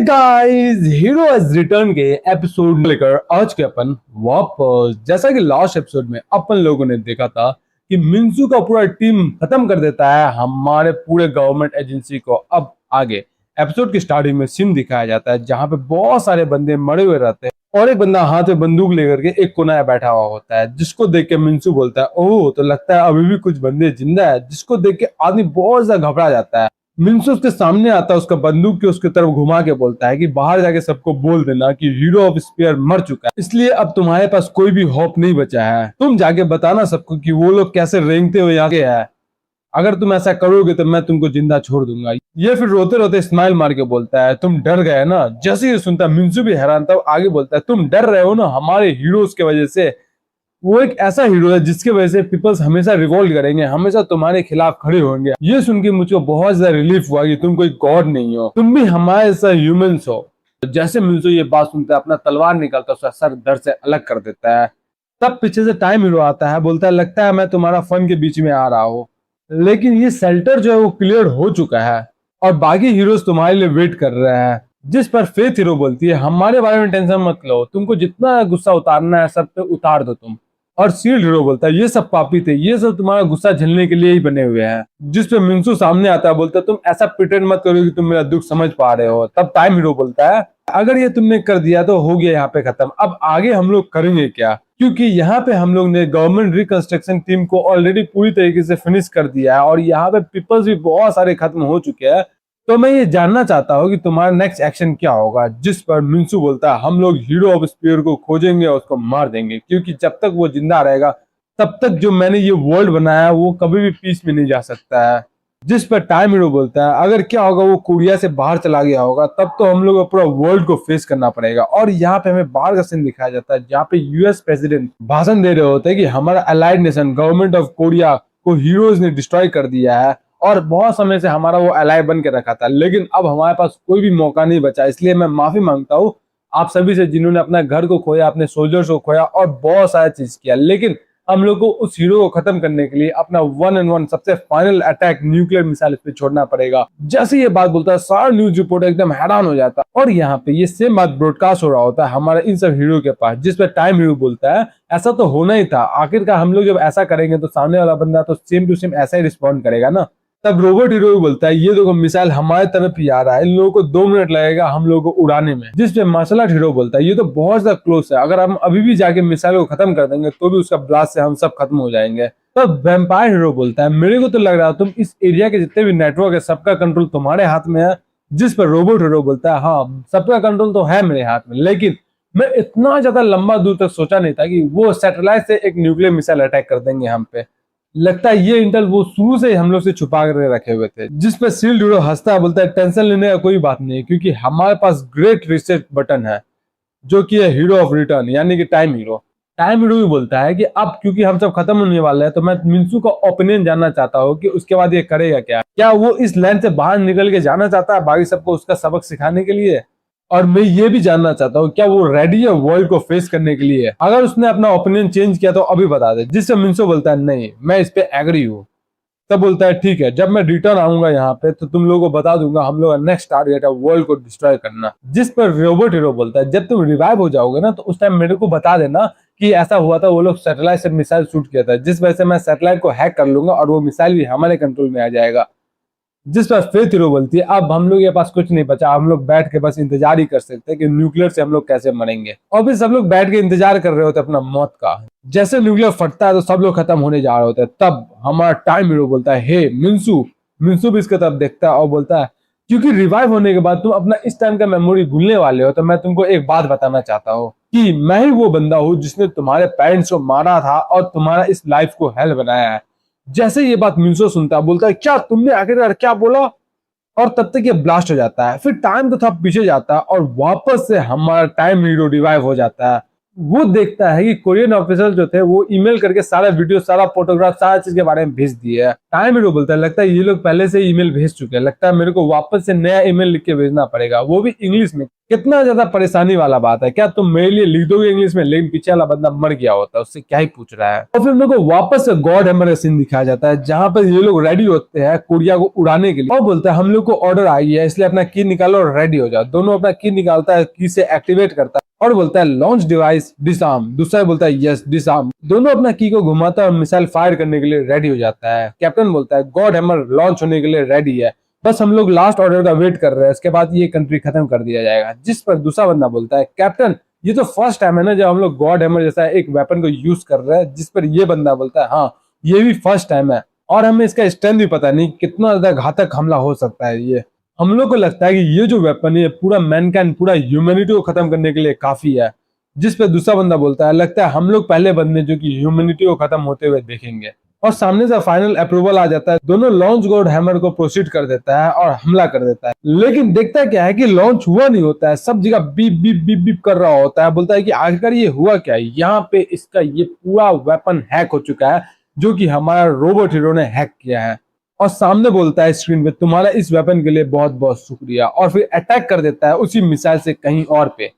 Guys, hero has return के episode लेकर आज के अपन वापस, जैसा कि लास्ट एपिसोड में अपन लोगों ने देखा था कि मिंसू का पूरा टीम खत्म कर देता है हमारे पूरे गवर्नमेंट एजेंसी को। अब आगे एपिसोड की स्टार्टिंग में सीन दिखाया जाता है जहां पे बहुत सारे बंदे मरे हुए रहते हैं और एक बंदा हाथ में बंदूक लेकर के एक कोना में बैठा हुआ होता है, जिसको देख के मिंसू बोलता है ओह, तो लगता है अभी भी कुछ बंदे जिंदा है। जिसको देख के आदमी बहुत ज्यादा घबरा जाता है। मिंसू उसके सामने आता है, उसका बंदूक के उसके तरफ घुमा के बोलता है कि बाहर जाके सबको बोल देना कि हीरो ऑफ स्पेयर मर चुका है, इसलिए अब तुम्हारे पास कोई भी होप नहीं बचा है। तुम जाके बताना सबको कि वो लोग कैसे रेंगते हुए आगे है। अगर तुम ऐसा करोगे तो मैं तुमको जिंदा छोड़ दूंगा। ये फिर रोते रोते स्माइल मार के बोलता है तुम डर गए ना। जैसे ही सुनता मिंसू भी हैरान था, आगे बोलता है तुम डर रहे हो ना हमारे हीरोज के वजह से। वो एक ऐसा हीरो है जिसकी वजह से पीपल्स हमेशा रिवॉल्ट करेंगे, हमेशा तुम्हारे खिलाफ खड़े होंगे। ये सुन के मुझको बहुत ज्यादा रिलीफ हुआ कि तुम कोई गॉड नहीं हो, तुम भी हमारे जैसा ह्यूमंस हो। जैसे मिंसू ये बात सुनता है, अपना तलवार निकालता है, उसका सर धड़ से अलग कर देता है। तब पीछे से टाइम हीरो आता है, बोलता है लगता है मैं तुम्हारा फन के बीच में आ रहा हूँ, लेकिन ये शेल्टर जो है वो क्लियर हो चुका है और बाकी हीरोज तुम्हारे लिए वेट कर रहे हैं। जिस पर फेथ हीरो बोलती है हमारे बारे में टेंशन मत लो, तुमको जितना गुस्सा उतारना है सब पे उतार दो तुम। और शील्ड हीरो बोलता है ये सब पापी थे, ये सब तुम्हारा गुस्सा झेलने के लिए ही बने हुए हैं। जिस पे मिंसू सामने आता है, बोलता है तुम ऐसा प्रिटेंड मत करो कि तुम मेरा दुख समझ पा रहे हो। तब टाइम हीरो बोलता है अगर ये तुमने कर दिया तो हो गया यहाँ पे खत्म, अब आगे हम लोग करेंगे क्या, क्योंकि यहाँ पे हम लोग ने गवर्नमेंट रिकंस्ट्रक्शन टीम को ऑलरेडी पूरी तरीके से फिनिश कर दिया है और यहाँ पे पीपल्स भी बहुत सारे खत्म हो चुके हैं। तो मैं ये जानना चाहता हूँ कि तुम्हारा नेक्स्ट एक्शन क्या होगा। जिस पर मिंसू बोलता है हम लोग हीरो ऑफ स्पेयर को खोजेंगे और उसको मार देंगे, क्योंकि जब तक वो जिंदा रहेगा तब तक जो मैंने ये वर्ल्ड बनाया है वो कभी भी पीस में नहीं जा सकता है। जिस पर टाइम हीरो बोलता है अगर क्या होगा वो कोरिया से बाहर चला गया होगा तब तो हम लोग को पूरा वर्ल्ड को फेस करना पड़ेगा। और यहाँ पे हमें बाहर का सीन दिखाया जाता है जहाँ पे यूएस प्रेसिडेंट भाषण दे रहे होते हैं कि हमारा allied nation government of Korea को हीरोज ने डिस्ट्रॉय कर दिया है और बहुत समय से हमारा वो अलाय बन के रखा था, लेकिन अब हमारे पास कोई भी मौका नहीं बचा। इसलिए मैं माफी मांगता हूँ आप सभी से जिन्होंने अपना घर को खोया, अपने सोल्जर्स को खोया और बहुत सारा चीज किया, लेकिन हम लोग को उस हीरो को खत्म करने के लिए अपना 1-on-1 सबसे फाइनल अटैक न्यूक्लियर मिसाइल इस पे छोड़ना पड़ेगा। जैसे ये बात बोलता है सारा न्यूज रिपोर्टर एकदम हैरान हो जाता है और यहाँ पे ये सेम बात ब्रॉडकास्ट हो रहा होता है हमारे इन सब हीरो के पास। जिस पे टाइम हीरो बोलता है ऐसा तो होना ही था, आखिरकार हम लोग जब ऐसा करेंगे तो सामने वाला बंदा तो सेम टू सेम ऐसा ही रिस्पॉन्ड करेगा ना। तब रोबोट हीरो भी बोलता है ये देखो मिसाइल हमारे तरफ ही आ रहा है, इन लोगों को 2 मिनट लगेगा हम लोगों को उड़ाने में। जिस पे मार्शल आर्ट हीरो बोलता है ये तो बहुत ज्यादा क्लोज है, अगर हम अभी भी जाके मिसाइल को खत्म कर देंगे तो भी उसका ब्लास्ट से हम सब खत्म हो जाएंगे। तब वैम्पायर हीरो बोलता है मेरे को तो लग रहा है तुम इस एरिया के जितने भी नेटवर्क है सबका कंट्रोल तुम्हारे हाथ में है। जिस पर रोबोट हीरो बोलता है हाँ सबका कंट्रोल तो है मेरे हाथ में, लेकिन मैं इतना ज्यादा लंबा दूर तक सोचा नहीं था कि वो सैटेलाइट से एक न्यूक्लियर मिसाइल अटैक कर देंगे हम पे। लगता है ये इंटेल वो शुरू से हम लोग से छुपा कर रखे हुए थे। जिस पे शील्ड हीरो हंसता है, बोलता है टेंशन लेने का कोई बात नहीं, क्योंकि हमारे पास ग्रेट रिसेट बटन है जो कि है हीरो ऑफ रिटर्न यानी कि टाइम हीरो। टाइम हीरो भी बोलता है कि अब क्योंकि हम सब खत्म होने वाले हैं तो मैं मिंसू का ओपिनियन जानना चाहता हूँ कि उसके बाद ये करेगा क्या वो इस लैंड से बाहर निकल के जाना चाहता है बाकी सबको उसका सबक सिखाने के लिए, और मैं ये भी जानना चाहता हूँ क्या वो रेडी है वर्ल्ड को फेस करने के लिए। अगर उसने अपना ओपिनियन चेंज किया तो अभी बता दे। जिससे मिंसो बोलता है नहीं मैं इस पे एग्री हूँ। तब बोलता है ठीक है जब मैं रिटर्न आऊंगा यहाँ पे तो तुम लोगों को बता दूंगा हम लोग का नेक्स्ट टारगेट है वर्ल्ड को डिस्ट्रॉय करना। जिस पर रोबोट हीरो बोलता है जब तुम रिवाइव हो जाओगे ना तो उस टाइम मेरे को बता देना कि ऐसा हुआ था, वो लोग सैटेलाइट से मिसाइल शूट किया था, जिस वजह से मैं सैटेलाइट को हैक कर लूंगा और वो मिसाइल भी हमारे कंट्रोल में आ जाएगा। जिस पर फेथ हीरो बोलती है अब हम लोग के पास कुछ नहीं बचा, हम लोग बैठ के बस इंतजार ही कर सकते हैं कि न्यूक्लियर से हम लोग कैसे मरेंगे। और फिर सब लोग बैठ के इंतजार कर रहे होते अपना मौत का। जैसे न्यूक्लियर फटता है तो सब लोग खत्म होने जा रहे होते हैं। तब हमारा टाइम हीरो बोलता है हे मिंसू। मिंसू भी इसके तरफ देखता है और बोलता है क्योंकि रिवाइव होने के बाद तुम अपना इस टाइम का मेमोरी भूलने वाले हो तो मैं तुमको एक बात बताना चाहता हूँ कि मैं ही वो बंदा हूँ जिसने तुम्हारे पेरेंट्स को मारा था और तुम्हारा इस लाइफ को हेल बनाया है। जैसे ये बात मिंसो सुनता है, बोलता है क्या तुमने आखिरकार क्या बोला, और तब तक ये ब्लास्ट हो जाता है। फिर टाइम तो था पीछे जाता है और वापस से हमारा टाइम हीरो रिवाइव हो जाता है। वो देखता है कि कोरियन ऑफिसर जो थे वो ईमेल करके सारा वीडियो, सारा फोटोग्राफ, सारा चीज के बारे में भेज दिया है। टाइम हीरो बोलता है लगता है ये लोग पहले से ईमेल भेज चुके हैं, लगता है मेरे को वापस से नया ईमेल लिख के भेजना पड़ेगा, वो भी इंग्लिश में। कितना ज्यादा परेशानी वाला बात है। क्या तुम मेरे लिए लिख दोगे इंग्लिश में, लेकिन पीछे वाला बंदा मर गया होता है, उससे क्या ही पूछ रहा है। और फिर मेरे को वापस से गॉड हैमर का सीन दिखाया जाता है, जहां पर ये लोग रेडी होते हैं कोरिया को उड़ाने के लिए, और बोलते हैं हम लोग को ऑर्डर आई है, इसलिए अपना की निकालो और रेडी हो जाओ। दोनों अपना की निकालता है, की से एक्टिवेट करता है और बोलता है लॉन्च डिवाइस डिसआर्म। दूसरा बोलता है यस डिसआर्म। दोनों अपना की को घुमाता है और मिसाइल फायर करने के लिए रेडी हो जाता है। कैप्टन बोलता है गॉड हैमर लॉन्च होने के लिए रेडी है, बस हम लोग लास्ट ऑर्डर का वेट कर रहे हैं, इसके बाद ये कंट्री खत्म कर दिया जाएगा। जिस पर दूसरा बंदा बोलता है कैप्टन ये तो फर्स्ट टाइम है ना जब हम लोग गॉड हैमर जैसा एक वेपन को यूज कर रहे हैं। जिस पर ये बंदा बोलता है हाँ ये भी फर्स्ट टाइम है और हमें इसका स्ट्रेंथ भी पता नहीं कितना ज्यादा घातक हमला हो सकता है ये। हम लोग को लगता है कि ये जो वेपन है पूरा मैनकाइंड, पूरा ह्यूमैनिटी को खत्म करने के लिए काफी है। जिस पे दूसरा बंदा बोलता है लगता है हम लोग पहले बंदे जो कि ह्यूमैनिटी को खत्म होते हुए देखेंगे। और सामने से फाइनल अप्रूवल आ जाता है, दोनों लॉन्च गॉड हैमर को प्रोसीड कर देता है और हमला कर देता है। लेकिन देखता क्या है कि लॉन्च हुआ नहीं होता है, सब जगह बीप बीप बीप बीप कर रहा होता है। बोलता है कि आखिरकार ये हुआ क्या है, यहाँ पे इसका ये पूरा वेपन हैक हो चुका है जो कि हमारा रोबोट हीरो ने हैक किया है। और सामने बोलता है स्क्रीन पे तुम्हारा इस वेपन के लिए बहुत बहुत शुक्रिया, और फिर अटैक कर देता है उसी मिसाइल से कहीं और पे।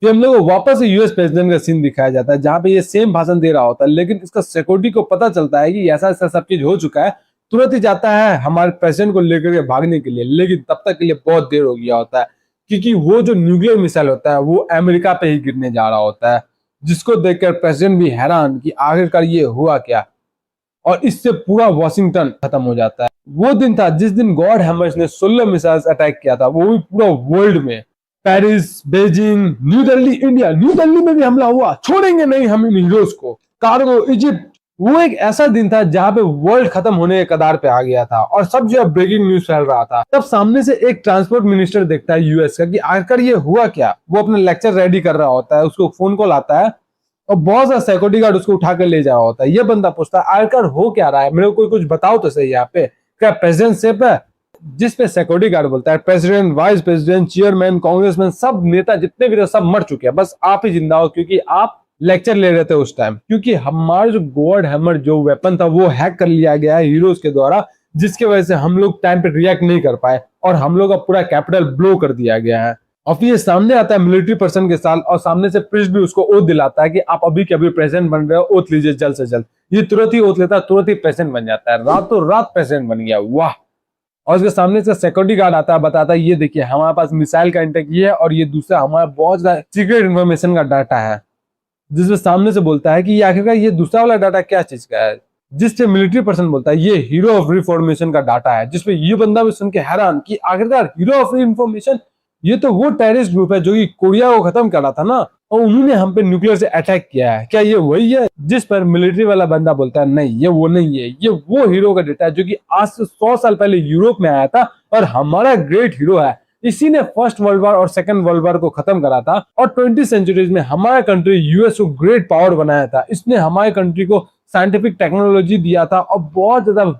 फिर हम लोग को वापस से यूएस प्रेसिडेंट का सीन दिखाया जाता है, जहां पे ये सेम भाषण दे रहा होता है, लेकिन इसका सिक्योरिटी को पता चलता है कि ऐसा ऐसा सब चीज हो चुका है। तुरंत ही जाता है हमारे प्रेसिडेंट को लेकर के भागने के लिए, लेकिन तब तक के लिए बहुत देर हो गया होता है, क्योंकि वो जो न्यूक्लियर मिसाइल होता है वो अमेरिका पे ही गिरने जा रहा होता है। जिसको देखकर प्रेसिडेंट भी हैरान कि आखिरकार ये हुआ क्या, और इससे पूरा वॉशिंगटन खत्म हो जाता है। वो दिन था जिस दिन गॉड हैमर्स ने 16 मिसाइल्स अटैक किया था, वो भी पूरा वर्ल्ड में। Paris, Beijing, new Delhi, India, new Delhi में भी हमला हुआ, छोड़ेंगे नहीं हम इन हीरोज को। कार्गो, इजिप्ट, वो एक ऐसा दिन था जहां पे वर्ल्ड खत्म होने के कगार पे आ गया था और सब जो ब्रेकिंग न्यूज फैल रहा था। तब सामने से एक ट्रांसपोर्ट मिनिस्टर देखता है यूएस का कि आखिर ये हुआ क्या। वो अपना लेक्चर रेडी कर रहा होता है, उसको फोन कॉल आता है और बहुत सारा सिक्योरिटी गार्ड उसको उठा कर ले जा रहा होता है। ये बंदा पूछता है आखिरकार हो क्या रहा है, मेरे को कुछ बताओ तो सही, यहाँ पे क्या प्रेसिडेंट सेफ है। जिस पे सिक्योरिटी गार्ड बोलता है president, vice president, chairman, congressman, सब नेता जितने भी थे सब मर चुके हैं, बस आप ही जिंदा हो क्योंकि आप लेक्चर ले रहे थे उस टाइम। क्योंकि हमारा जो गॉड हैमर जो वेपन था वो हैक कर लिया गया है हीरोज के द्वारा, जिसकी वजह से हम लोग टाइम पे रिएक्ट नहीं कर पाए और हम लोग का पूरा कैपिटल ब्लो कर दिया गया है। और फिर ये सामने आता है मिलिट्री पर्सन के साथ, और सामने से प्रिस्ट भी उसको ओथ दिलाता है कि आप अभी के अभी प्रेसिडेंट बन रहे हो, ओथ लीजिए जल्द से जल्द। ये तुरंत ही ओथ लेता है, तुरंत ही प्रेसिडेंट बन जाता है, रातों रात प्रेसिडेंट बन गया, वाह। और उसके सामने से सिक्योरिटी गार्ड आता है, बताता है ये देखिए हमारे पास मिसाइल का इंटेक ये है और ये दूसरा हमारा बहुत ज्यादा सीक्रेट इन्फॉर्मेशन का डाटा है। जिसमें सामने से बोलता है कि ये आखिरकार ये दूसरा वाला डाटा क्या चीज का है। जिससे मिलिट्री पर्सन बोलता है ये हीरो ऑफ रिफॉर्मेशन का डाटा है। जिसपे ये बंदा भी सुन के हैरान कि आखिरकार हीरो ऑफ इन्फॉर्मेशन, ये तो वो टेररिस्ट ग्रुप है जो कि कोरिया को खत्म करा था ना, और उन्होंने हम पे न्यूक्लियर से अटैक किया है, क्या ये वही है। जिस पर मिलिट्री वाला बंदा बोलता है नहीं ये वो नहीं है, ये वो हीरो का डेटा है जो कि आज से 100 साल पहले यूरोप में आया था और हमारा ग्रेट हीरो है। इसी ने फर्स्ट वर्ल्ड वॉर और सेकंड वर्ल्ड वॉर को खत्म करा था और 20 सेंचुरीज में हमारा कंट्री यूएस को ग्रेट पावर बनाया था। इसने हमारे कंट्री को साइंटिफिक टेक्नोलॉजी दिया था और बहुत ज्यादा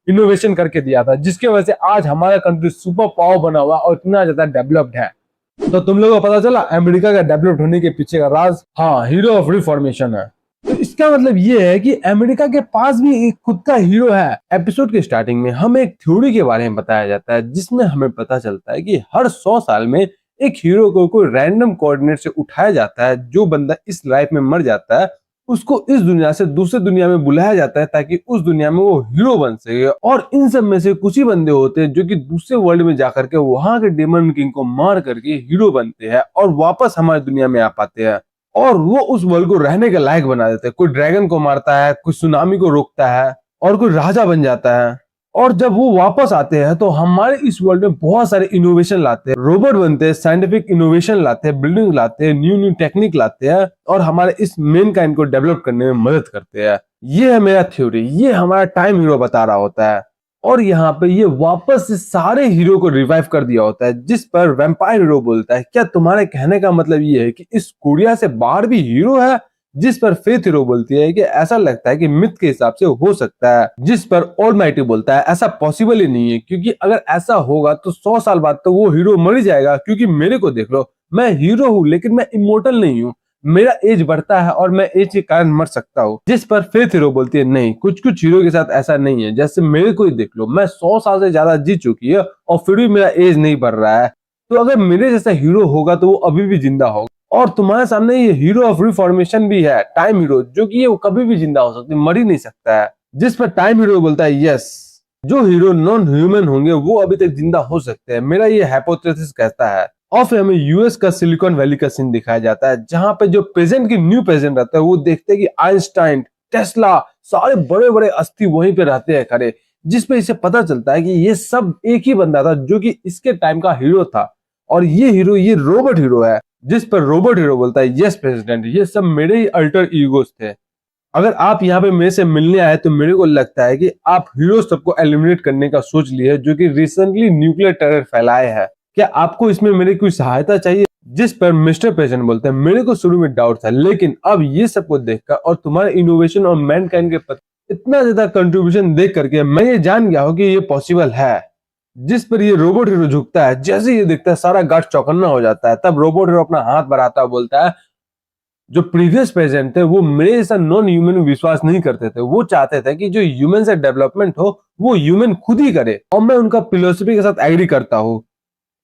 इनोवेशन करके दिया था, जिसकी वजह से आज हमारा कंट्री सुपर पावर बना हुआ और इतना ज्यादा डेवलप्ड है। तो तुम लोगों को पता चला अमेरिका का डेवलप्ड होने के पीछे का राज, हाँ, हीरो ऑफ रिफॉर्मेशन है। तो इसका मतलब ये है कि अमेरिका के पास भी एक खुद का हीरो है। एपिसोड के स्टार्टिंग में हमें एक थ्योरी के बारे में बताया जाता है, जिसमें हमें पता चलता है कि हर 100 साल में एक हीरो को कोई रैंडम कोऑर्डिनेट से उठाया जाता है। जो बंदा इस लाइफ में मर जाता है उसको इस दुनिया से दूसरे दुनिया में बुलाया जाता है ताकि उस दुनिया में वो हीरो बन सके। और इन सब में से कुछ ही बंदे होते हैं जो कि दूसरे वर्ल्ड में जाकर के वहां के डेमन किंग को मार करके हीरो बनते हैं और वापस हमारी दुनिया में आ पाते हैं और वो उस वर्ल्ड को रहने के लायक बना देते हैं। कोई ड्रैगन को मारता है, कोई सुनामी को रोकता है और कोई राजा बन जाता है। और जब वो वापस आते हैं तो हमारे इस वर्ल्ड में बहुत सारे इनोवेशन लाते हैं, रोबोट बनते हैं, साइंटिफिक इनोवेशन लाते हैं, बिल्डिंग लाते हैं, न्यू न्यू टेक्निक लाते हैं और हमारे इस मेन काइंड को डेवलप करने में मदद करते हैं। ये है मेरा थ्योरी, ये हमारा टाइम हीरो बता रहा होता है। और यहाँ पे ये वापस से सारे हीरो को रिवाइव कर दिया होता है। जिस पर वैम्पायर हीरो बोलता है क्या तुम्हारे कहने का मतलब ये है कि इस कोरिया से बाहर भी हीरो है। जिस पर फेथ हीरो बोलती है कि ऐसा लगता है कि मिथ के हिसाब से हो सकता है। जिस पर ऑलमाइटी बोलता है ऐसा पॉसिबल ही नहीं है, क्योंकि अगर ऐसा होगा तो 100 साल बाद तो वो हीरो मर ही जाएगा। क्योंकि मेरे को देख लो, मैं हीरो हूँ लेकिन मैं इमोर्टल नहीं हूँ, मेरा एज बढ़ता है और मैं एज के कारण मर सकता हूँ। जिस पर फेथ हीरो बोलती है नहीं, कुछ कुछ हीरो के साथ ऐसा नहीं है, जैसे मेरे को ही देख लो, मैं 100 साल से ज्यादा जी चुकी है और फिर भी मेरा एज नहीं बढ़ रहा है। तो अगर मेरे जैसा हीरो होगा तो वो अभी भी जिंदा होगा। और तुम्हारे सामने ये हीरो ऑफ रिफॉर्मेशन भी है, टाइम हीरो, जो कि ये कभी भी जिंदा हो सकती है, मर ही नहीं सकता है। जिस पर टाइम हीरो बोलता है यस, जो हीरो नॉन ह्यूमन होंगे वो अभी तक जिंदा हो सकते हैं, मेरा ये हाइपोथेसिस कहता है। और फिर हमें यूएस का सिलिकॉन वैली का सीन दिखाया जाता है, जहां पे जो प्रेजेंट की न्यू प्रेजेंट रहता है वो देखते हैं कि आइंस्टाइन, टेस्ला, सारे बड़े बड़े अस्थि वहीं पे रहते हैं खड़े, जिस पे इसे पता चलता है कि ये सब एक ही बंदा था जो कि इसके टाइम का हीरो था। और ये हीरो ये रोबोट हीरो है। जिस पर रोबोट हीरो बोलता है यस प्रेसिडेंट, ये सब मेरे ही अल्टर ईगोस थे। अगर आप यहाँ पे मेरे से मिलने आए तो मेरे को लगता है कि आप हीरो सबको एलिमिनेट करने का सोच लिए जो कि रिसेंटली न्यूक्लियर टेरर फैलाए हैं। क्या आपको इसमें मेरी कोई सहायता चाहिए? जिस पर मिस्टर प्रेसिडेंट बोलते हैं मेरे को शुरू में डाउट था, लेकिन अब ये सबको देखकर और तुम्हारे इनोवेशन और मैनकाइंड के प्रति इतना ज्यादा कंट्रीब्यूशन देख करके मैं ये जान गया हूँ कि ये पॉसिबल है। जिस पर ये रोबोट हीरो झुकता है, जैसे ये दिखता है सारा गार्ड चौकन्ना हो जाता है। तब रोबोट हीरो अपना हाथ बढ़ाता है, बोलता है जो प्रीवियस प्रेसिडेंट थे वो मेरे जैसा नॉन ह्यूमन विश्वास नहीं करते थे, वो चाहते थे कि जो ह्यूमन से डेवलपमेंट हो वो ह्यूमन खुद ही करे। और मैं उनका फिलोसफी के साथ एग्री करता हूँ,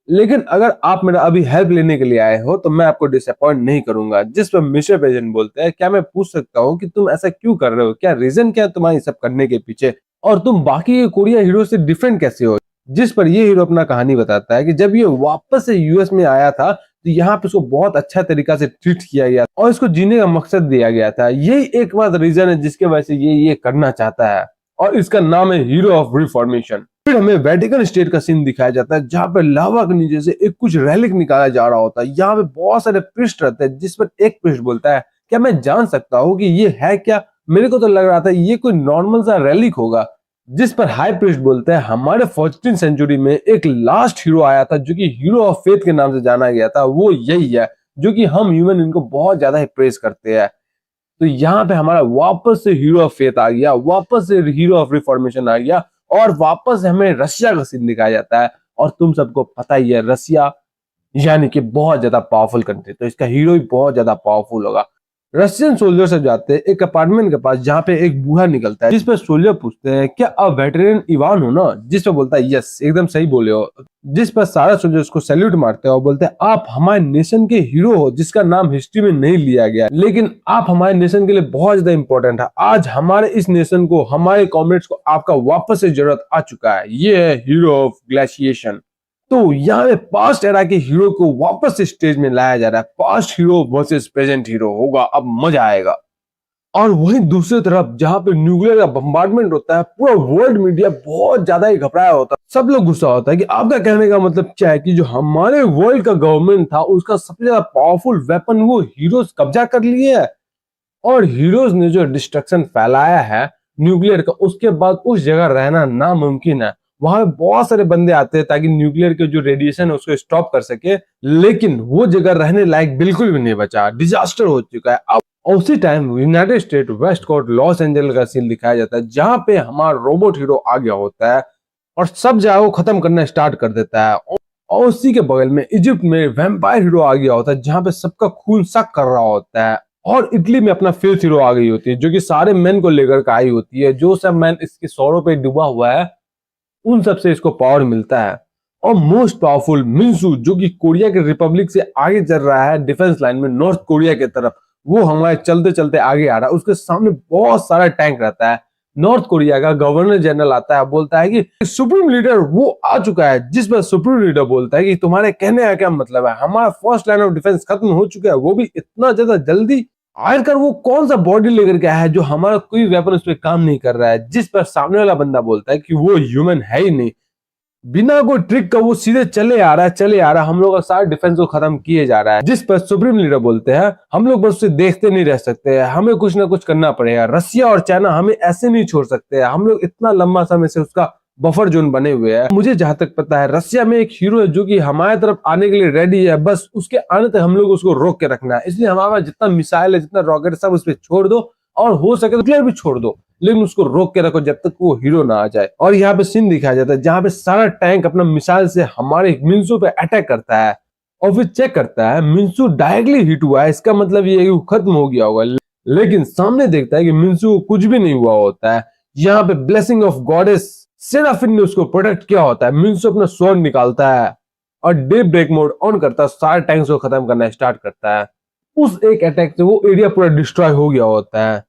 लेकिन अगर आप मेरा अभी हेल्प लेने के लिए आए हो तो मैं आपको डिसअपॉइंट नहीं करूंगा। जिस पर मिस्टर प्रेसिडेंट बोलते हैं क्या मैं पूछ सकता हूँ कि तुम ऐसा क्यों कर रहे हो, क्या रीजन क्या है तुम्हारी सब करने के पीछे, और तुम बाकी कोरिया हीरो से डिफरेंट कैसे हो? जिस पर ये हीरो अपना कहानी बताता है कि जब ये वापस से यूएस में आया था तो यहाँ पे इसको बहुत अच्छा तरीका से ट्रीट किया गया और इसको जीने का मकसद दिया गया था। यही एक बात रीजन है जिसके वजह से ये करना चाहता है, और इसका नाम है हीरो ऑफ रिफॉर्मेशन। फिर हमें वेटिकन स्टेट का सीन दिखाया जाता है, जहाँ पे लावा के नीचे से एक कुछ रेलिक निकाला जा रहा होता है। यहाँ पे बहुत सारे पृष्ठ रहते हैं, जिस पर एक पृष्ठ बोलता है क्या मैं जान सकता हूँ कि ये है क्या? मेरे को तो लग रहा था ये कोई नॉर्मल सा रेलिक होगा। जिस पर हाई प्रीस्ट बोलते हैं हमारे 14th सेंचुरी में एक लास्ट हीरो आया था जो कि हीरो ऑफ फेथ के नाम से जाना गया था, वो यही है जो कि हम ह्यूमन इनको बहुत ज्यादा ही प्रेज करते हैं। तो यहाँ पे हमारा वापस से हीरो ऑफ फेथ आ गया, वापस से हीरो ऑफ रिफॉर्मेशन आ गया, और वापस हमें रशिया का सीन दिखाया जाता है। और तुम सबको पता ही है रशिया यानी कि बहुत ज्यादा पावरफुल कंट्री, तो इसका हीरो भी बहुत ज्यादा पावरफुल होगा। रशियन सोल्जर सब जाते हैं एक अपार्टमेंट के पास, जहाँ पे एक बूढ़ा निकलता है, जिस पर सोल्जर पूछते हैं क्या आप वेटरन इवान हो ना? जिस पर बोलता है यस, एकदम सही बोले हो। जिस पर सारा सोल्जर्स को सैल्यूट मारते हैं और बोलते हैं आप हमारे नेशन के हीरो हो, जिसका नाम हिस्ट्री में नहीं लिया गया, लेकिन आप हमारे नेशन के लिए बहुत ज्यादा इंपॉर्टेंट है। आज हमारे इस नेशन को, हमारे कॉमरेड्स को आपका वापस से जरूरत आ चुका है। ये है हीरो ऑफ ग्लेशिएशन। तो यहाँ पे पास्ट एरा के हीरो को वापस से स्टेज में लाया जा रहा है। Past hero versus present hero होगा, अब मजा आएगा। और वहीं दूसरी तरफ जहां पे न्यूक्लियर का बम्बार्डमेंट होता है, पूरा वर्ल्ड मीडिया बहुत ज्यादा ही घबराया होता है। सब लोग गुस्सा होता है कि आपका कहने का मतलब क्या है कि जो हमारे वर्ल्ड का गवर्नमेंट था उसका सबसे ज्यादा पावरफुल वेपन वो हीरोज कब्जा कर लिए है, और हीरोज ने जो डिस्ट्रक्शन फैलाया है न्यूक्लियर का, उसके बाद उस जगह रहना नामुमकिन है। वहां पे बहुत सारे बंदे आते हैं ताकि न्यूक्लियर के जो रेडिएशन है उसको स्टॉप कर सके, लेकिन वो जगह रहने लायक बिल्कुल भी नहीं बचा, डिजास्टर हो चुका है। अब उसी time United State West Coast Los Angeles का सीन दिखाया जाता है, जहां पे हमारा रोबोट हीरो आ गया होता है और सब जगह को खत्म करना स्टार्ट कर देता है। और उसी के बगल में इजिप्ट में वैम्पायर हीरो आ गया होता है, जहां पे सबका खून सक कर रहा होता है। और इटली में अपना फिफ्थ हीरो आ गई होती है, जो कि सारे मैन को लेकर के आई होती है। जो सब मैन इसके सौरों पे डूबा हुआ है उन सब से इसको पावर मिलता है। और मोस्ट पावरफुल मिन्सू, जो कि कोरिया के रिपब्लिक से आगे चल रहा है डिफेंस लाइन में नॉर्थ कोरिया की तरफ, वो हमारे चलते चलते आगे आ रहा है। उसके सामने बहुत सारा टैंक रहता है। नॉर्थ कोरिया का गवर्नर जनरल आता है, बोलता है कि सुप्रीम लीडर वो आ चुका है। जिस पर सुप्रीम लीडर बोलता है कि तुम्हारे कहने का क्या मतलब है, हमारा फर्स्ट लाइन ऑफ डिफेंस खत्म हो चुका है, वो भी इतना ज्यादा जल्दी। आखिरकार वो कौन सा बॉडी लेकर के आया है जो हमारा कोई वेपन उस पर काम नहीं कर रहा है? जिस पर सामने वाला बंदा बोलता है कि वो ह्यूमन है ही नहीं, बिना कोई ट्रिक का वो सीधे चले आ रहा है, हम लोग का सारा डिफेंस को खत्म किए जा रहा है। जिस पर सुप्रीम लीडर बोलते हैं हम लोग बस उसे देखते नहीं रह सकते, हमें कुछ ना कुछ करना पड़ेगा। रसिया और चाइना हमें ऐसे नहीं छोड़ सकते, हम लोग इतना लंबा समय से उसका बफर जोन बने हुए हैं। मुझे जहां तक पता है रसिया में एक हीरो है जो कि हमारे तरफ आने के लिए रेडी है, बस उसके आने तक हम लोग उसको रोक के रखना है। इसलिए हमारे पास जितना मिसाइल है, जितना रॉकेट है, सब उस पर छोड़ दो, और हो सके तो क्लियर भी छोड़ दो, लेकिन उसको रोक के रखो जब तक वो हीरो ना आ जाए। और यहाँ पे सीन दिखाया जाता है जहाँ पे सारा टैंक अपना मिसाइल से हमारे मिन्सू पे अटैक करता है, और फिर चेक करता है मिन्सू डायरेक्टली हिट हुआ है, इसका मतलब ये है कि वो खत्म हो गया होगा। लेकिन सामने देखता है कि मिन्सू को कुछ भी नहीं हुआ होता है। यहाँ पे ब्लेसिंग ऑफ गॉडेस सेराफिन ने उसको प्रोटेक्ट किया होता है। मिन्सू अपना स्वॉर्ड निकालता है और डे ब्रेक मोड ऑन करता है, सारे टैंक्स को खत्म करना स्टार्ट करता है। उस एक अटैक से वो एरिया पूरा डिस्ट्रॉय हो गया होता है।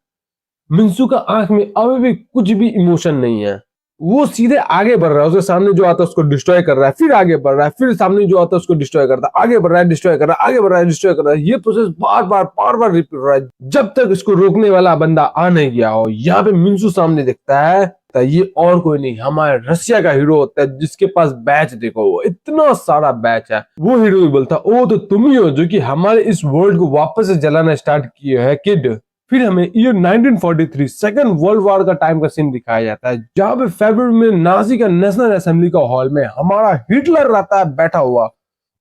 मिंसू का आंख में अभी भी कुछ भी इमोशन नहीं है, वो सीधे आगे बढ़ रहा है, उसके सामने जो आता है उसको डिस्ट्रॉय कर रहा है, फिर आगे बढ़ रहा है, फिर सामने जो आता है उसको डिस्ट्रॉय करता है, आगे बढ़ रहा है, डिस्ट्रॉय कर रहा है, आगे बढ़ रहा है, डिस्ट्रॉय कर रहा है। ये प्रोसेस बार बार रिपीट हो रहा है जब तक इसको रोकने वाला बंदा आ नहीं गया हो। यहाँ पे मिंसू सामने दिखता है, तो ये और कोई नहीं हमारे रशिया का हीरो होता है, जिसके पास बैच देखो, वो इतना सारा बैच है। वो हीरो भी बोलता है, ओ तो तुम ही हो जो कि हमारे इस वर्ल्ड को वापस से जलाना स्टार्ट किए है किड। फिर हमें ईयर 1943 सेकेंड वर्ल्ड वॉर का टाइम का सीन दिखाया जाता है, जहां पे फरवरी में नाजी का नेशनल असेंबली का हॉल में हमारा हिटलर रहता है बैठा हुआ।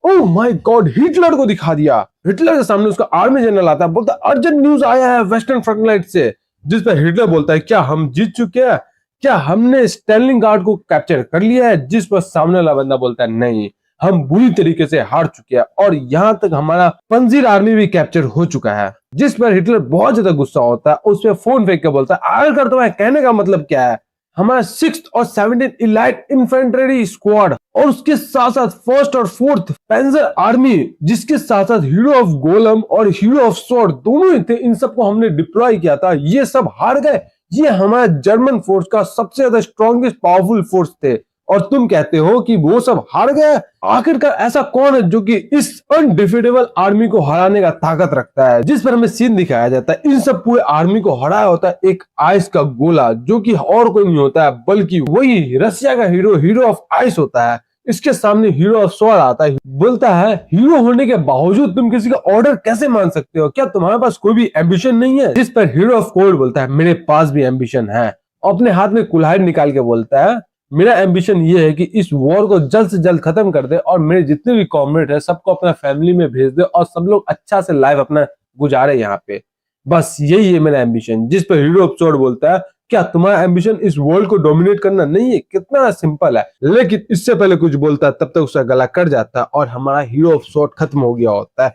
ओह माय गॉड, हिटलर को दिखा दिया। हिटलर के सामने उसका आर्मी जनरल आता है, बोलता है अर्जेंट न्यूज आया है वेस्टर्न फ्रंट लाइन से, जिस पर हिटलर बोलता है क्या हम जीत चुके हैं, क्या हमने स्टैलिन गार्ड को कैप्चर कर लिया है। जिस पर सामने वाला बंदा बोलता है नहीं, हम बुरी तरीके से हार चुके हैं और यहाँ तक हमारा पंजीर आर्मी भी कैप्चर हो चुका है। जिस पर हिटलर बहुत ज्यादा गुस्सा होता है, उस पर फोन फेंक के बोलता है आगे कर, तुम्हारे कहने का मतलब क्या है, हमारा 6th और 17th इलाइट इन्फेंट्री स्क्वाड और उसके साथ साथ 1st और 4th पेंजर आर्मी, जिसके साथ साथ हीरो ऑफ गोलम और हीरो ऑफ स्वॉर्ड दोनों ही थे, इन सबको हमने डिप्लॉय किया था, ये सब हार गए। ये हमारा जर्मन फोर्स का सबसे ज्यादा स्ट्रॉन्गेस्ट पावरफुल फोर्स थे और तुम कहते हो कि वो सब हार गए। आखिरकार ऐसा कौन है जो कि इस अनडिफिटेबल आर्मी को हराने का ताकत रखता है। जिस पर हमें सीन दिखाया जाता है, इन सब पूरे आर्मी को हराया होता है एक आइस का गोला, जो कि और कोई नहीं होता है बल्कि वही रशिया का हीरो ऑफ आइस होता है। इसके सामने हीरो ऑफ स्वॉर्ड आता है, बोलता है हीरो होने के बावजूद तुम किसी का ऑर्डर कैसे मान सकते हो, क्या तुम्हारे पास कोई भी एम्बिशन नहीं है। जिस पर हीरो ऑफ कोल्ड बोलता है मेरे पास भी एम्बिशन है, अपने हाथ में कुल्हाड़ी निकाल के बोलता है मेरा एम्बिशन ये है कि इस वॉर को जल्द से जल्द खत्म कर दे और मेरे जितने भी कॉमरेड है सबको अपना फैमिली में भेज दे और सब लोग अच्छा से लाइफ अपना गुजारे यहाँ पे, बस यही है मेरा एम्बिशन। जिस पर हीरो ऑफ स्वॉर्ड बोलता है क्या तुम्हारा एम्बिशन इस वर्ल्ड को डोमिनेट करना नहीं है, कितना सिंपल है। लेकिन इससे पहले कुछ बोलता है तब तक उसका गला कट जाता है और हमारा हीरो ऑफ स्वॉर्ड खत्म हो गया होता है।